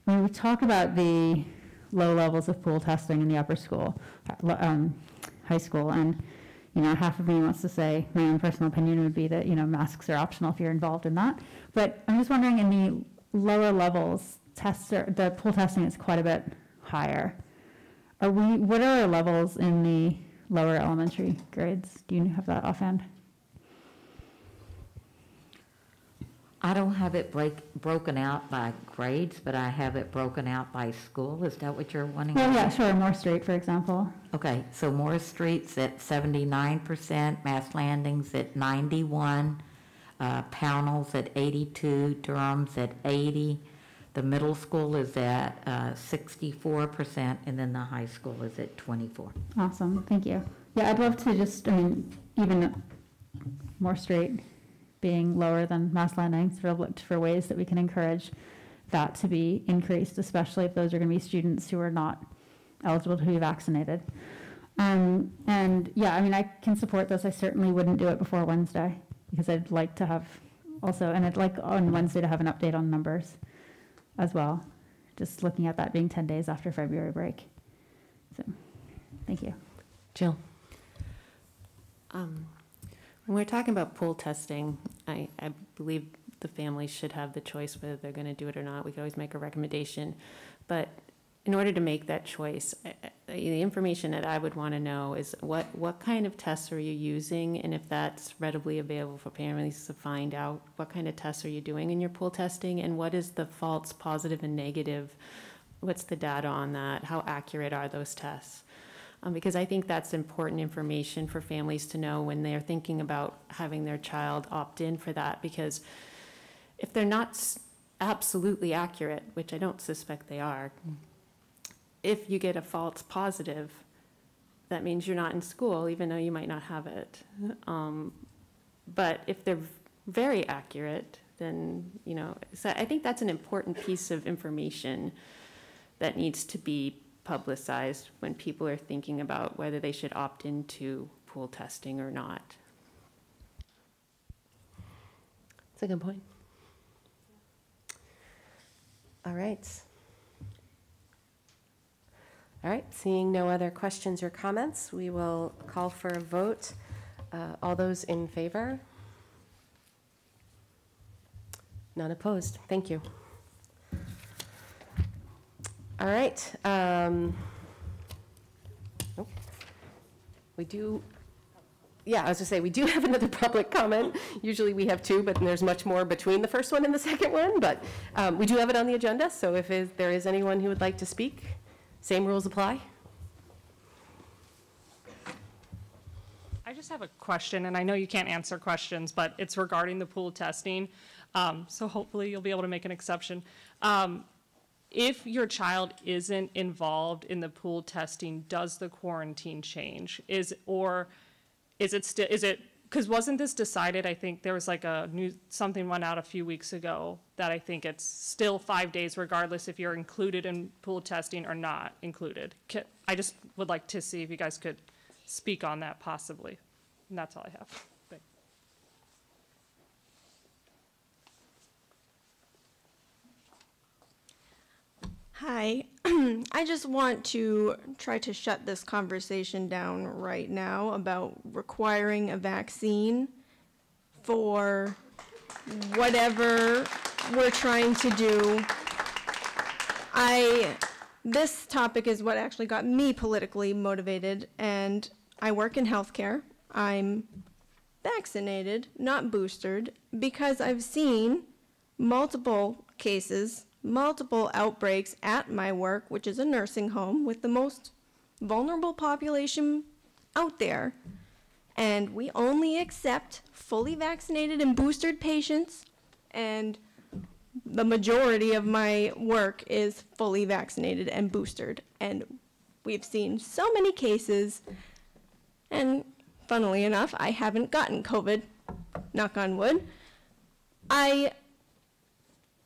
when we talk about the low levels of pool testing in the upper school, high school, and half of me wants to say, my own personal opinion would be that masks are optional if you're involved in that. But I'm just wondering, in the lower levels, the pool testing is quite a bit higher. What are our levels in the lower elementary grades? Do you have that offhand? I don't have it broken out by grades, but I have it broken out by school. Is that what you're wanting? Well, yeah, sure. Moore Street, for example. Okay, so Moore Street's at 79%, Mass Landing's at 91%, Pownell's at 82%, Durham's at 80%, the middle school is at 64%, and then the high school is at 24%. Awesome, thank you. Yeah, I'd love to just, even Moore Street being lower than Mass Landing, sort of looked for ways that we can encourage that to be increased, especially if those are going to be students who are not eligible to be vaccinated. And yeah, I can support this. I certainly wouldn't do it before Wednesday, because I'd like to have also, and I'd like on Wednesday to have an update on numbers as well, just looking at that being 10 days after February break. So, thank you. Jill. When we're talking about pool testing, I believe the families should have the choice whether they're going to do it or not. We could always make a recommendation. But in order to make that choice, the information that I would want to know is what kind of tests are you using, and if that's readily available for families to find out what kind of tests are you doing in your pool testing, and what is the false positive and negative, what's the data on that, how accurate are those tests? Because I think that's important information for families to know when they're thinking about having their child opt in for that, because if they're not absolutely accurate, which I don't suspect they are, if you get a false positive, that means you're not in school, even though you might not have it. But if they're very accurate, then, so I think that's an important piece of information that needs to be publicized when people are thinking about whether they should opt into pool testing or not. That's a good point. All right. All right, seeing no other questions or comments, we will call for a vote. All those in favor? None opposed. Thank you. All right. We do, I was going to say, we do have another public comment. Usually we have two, but there's much more between the first one and the second one. But we do have it on the agenda, so if there is anyone who would like to speak, same rules apply. I just have a question, and I know you can't answer questions, but it's regarding the pool testing. So hopefully you'll be able to make an exception. If your child isn't involved in the pool testing, does the quarantine change? Because wasn't this decided? I think there was like something went out a few weeks ago that I think it's still 5 days regardless if you're included in pool testing or not included. I just would like to see if you guys could speak on that possibly. And that's all I have. Thanks. Hi, I just want to try to shut this conversation down right now about requiring a vaccine for whatever we're trying to do. This topic is what actually got me politically motivated, and I work in healthcare. I'm vaccinated, not boosted, because I've seen multiple cases, multiple outbreaks at my work, which is a nursing home with the most vulnerable population out there, and we only accept fully vaccinated and boosted patients, and the majority of my work is fully vaccinated and boosted. And we've seen so many cases, and funnily enough, I haven't gotten COVID, knock on wood. I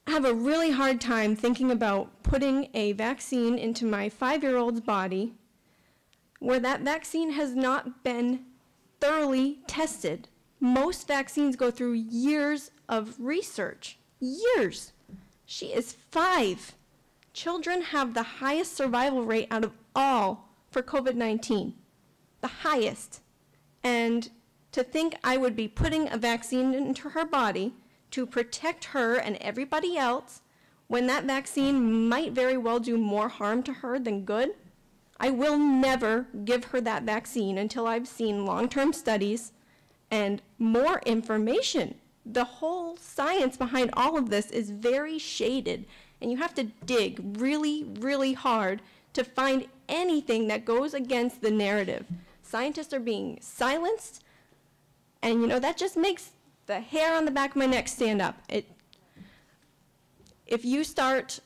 have a really hard time thinking about putting a vaccine into my 5-year-old's body where that vaccine has not been thoroughly tested. Most vaccines go through years of research, years. She is 5. Children have the highest survival rate out of all for COVID-19, the highest. And to think I would be putting a vaccine into her body to protect her and everybody else when that vaccine might very well do more harm to her than good, I will never give her that vaccine until I've seen long-term studies and more information. The whole science behind all of this is very shaded, and you have to dig really, really hard to find anything that goes against the narrative. Scientists are being silenced, and that just makes the hair on the back of my neck stand up. If you start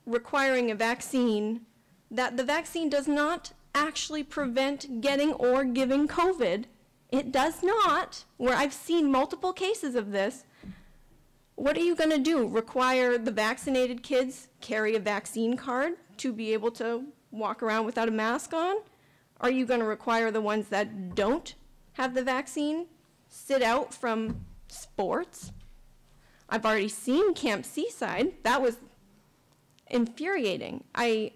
requiring a vaccine, that the vaccine does not actually prevent getting or giving COVID, it does not, where I've seen multiple cases of this, what are you going to do? Require the vaccinated kids carry a vaccine card to be able to walk around without a mask on? Are you going to require the ones that don't have the vaccine sit out from sports? I've already seen Camp Seaside. That was infuriating. I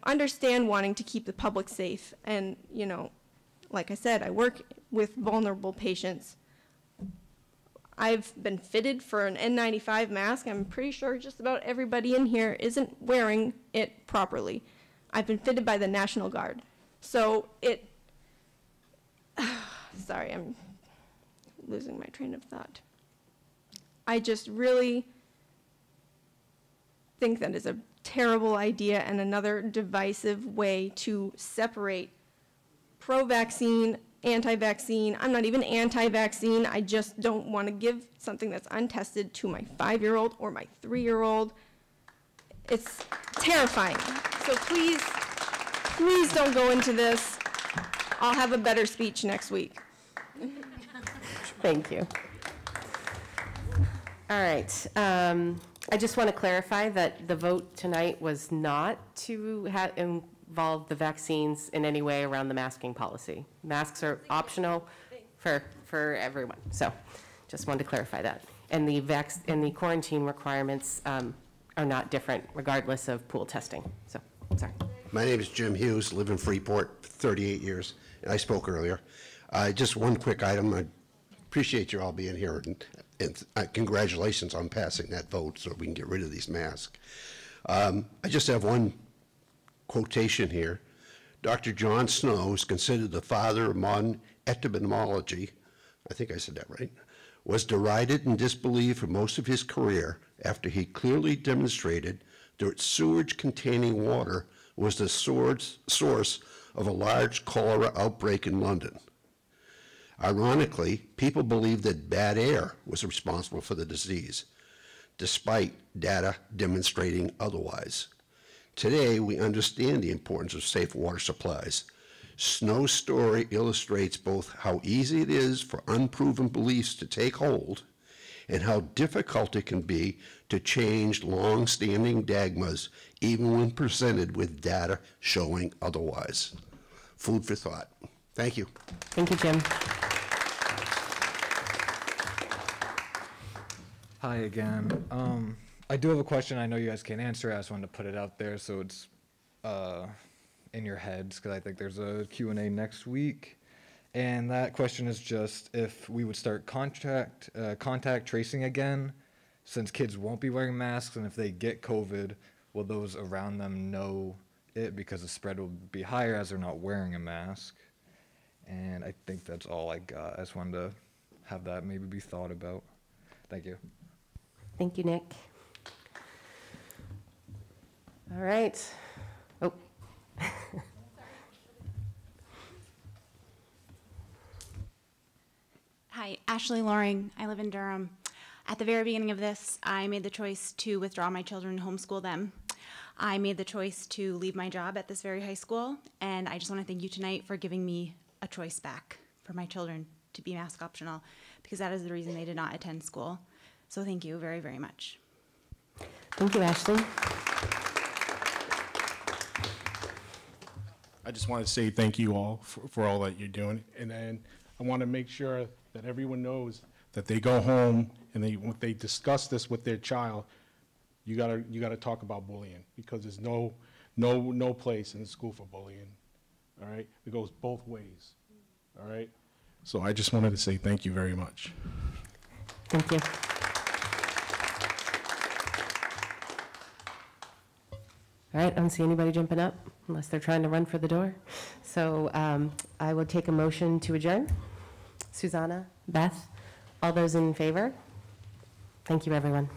understand wanting to keep the public safe, and like I said, I work with vulnerable patients. I've been fitted for an N95 mask. I'm pretty sure just about everybody in here isn't wearing it properly. I've been fitted by the National Guard. So sorry, I'm losing my train of thought. I just really think that is a terrible idea and another divisive way to separate pro-vaccine, anti-vaccine. I'm not even anti-vaccine. I just don't want to give something that's untested to my 5-year-old or my 3-year-old. It's terrifying. So please, please don't go into this. I'll have a better speech next week. Thank you. All right. I just want to clarify that the vote tonight was not to involve the vaccines in any way around the masking policy. Masks are optional for everyone. So just wanted to clarify that. And the quarantine requirements are not different regardless of pool testing. So, sorry. My name is Jim Hughes, live in Freeport for 38 years, and I spoke earlier. Just one quick item. I appreciate you all being here, and congratulations on passing that vote so we can get rid of these masks. I just have one quotation here. Dr. John Snow is considered the father of modern epidemiology. I think I said that right. Was derided and disbelieved for most of his career after he clearly demonstrated that sewage-containing water was the source of a large cholera outbreak in London. Ironically, people believed that bad air was responsible for the disease, despite data demonstrating otherwise. Today, we understand the importance of safe water supplies. Snow's story illustrates both how easy it is for unproven beliefs to take hold and how difficult it can be to change long-standing dogmas even when presented with data showing otherwise. Food for thought. Thank you. Thank you, Jim. Hi again. I do have a question. I know you guys can't answer it. I just wanted to put it out there so it's in your heads, because I think there's a Q&A next week. And that question is just if we would start contact tracing again, since kids won't be wearing masks, and if they get COVID, will those around them know it because the spread will be higher as they're not wearing a mask? And I think that's all I got. I just wanted to have that maybe be thought about. Thank you. Thank you, Nick. All right. Oh. Ashley Loring. I live in Durham. At the very beginning of this, I made the choice to withdraw my children and homeschool them. I made the choice to leave my job at this very high school, and I just want to thank you tonight for giving me a choice back for my children to be mask optional, because that is the reason they did not attend school. So thank you very, very much. Thank you, Ashley. I just want to say thank you all for all that you're doing. And then I want to make sure that everyone knows that they go home and when they discuss this with their child, you gotta talk about bullying, because there's no place in the school for bullying. All right? It goes both ways. All right? So I just wanted to say thank you very much. Thank you. All right, I don't see anybody jumping up unless they're trying to run for the door. So I will take a motion to adjourn. Susanna, Beth, all those in favor? Thank you, everyone.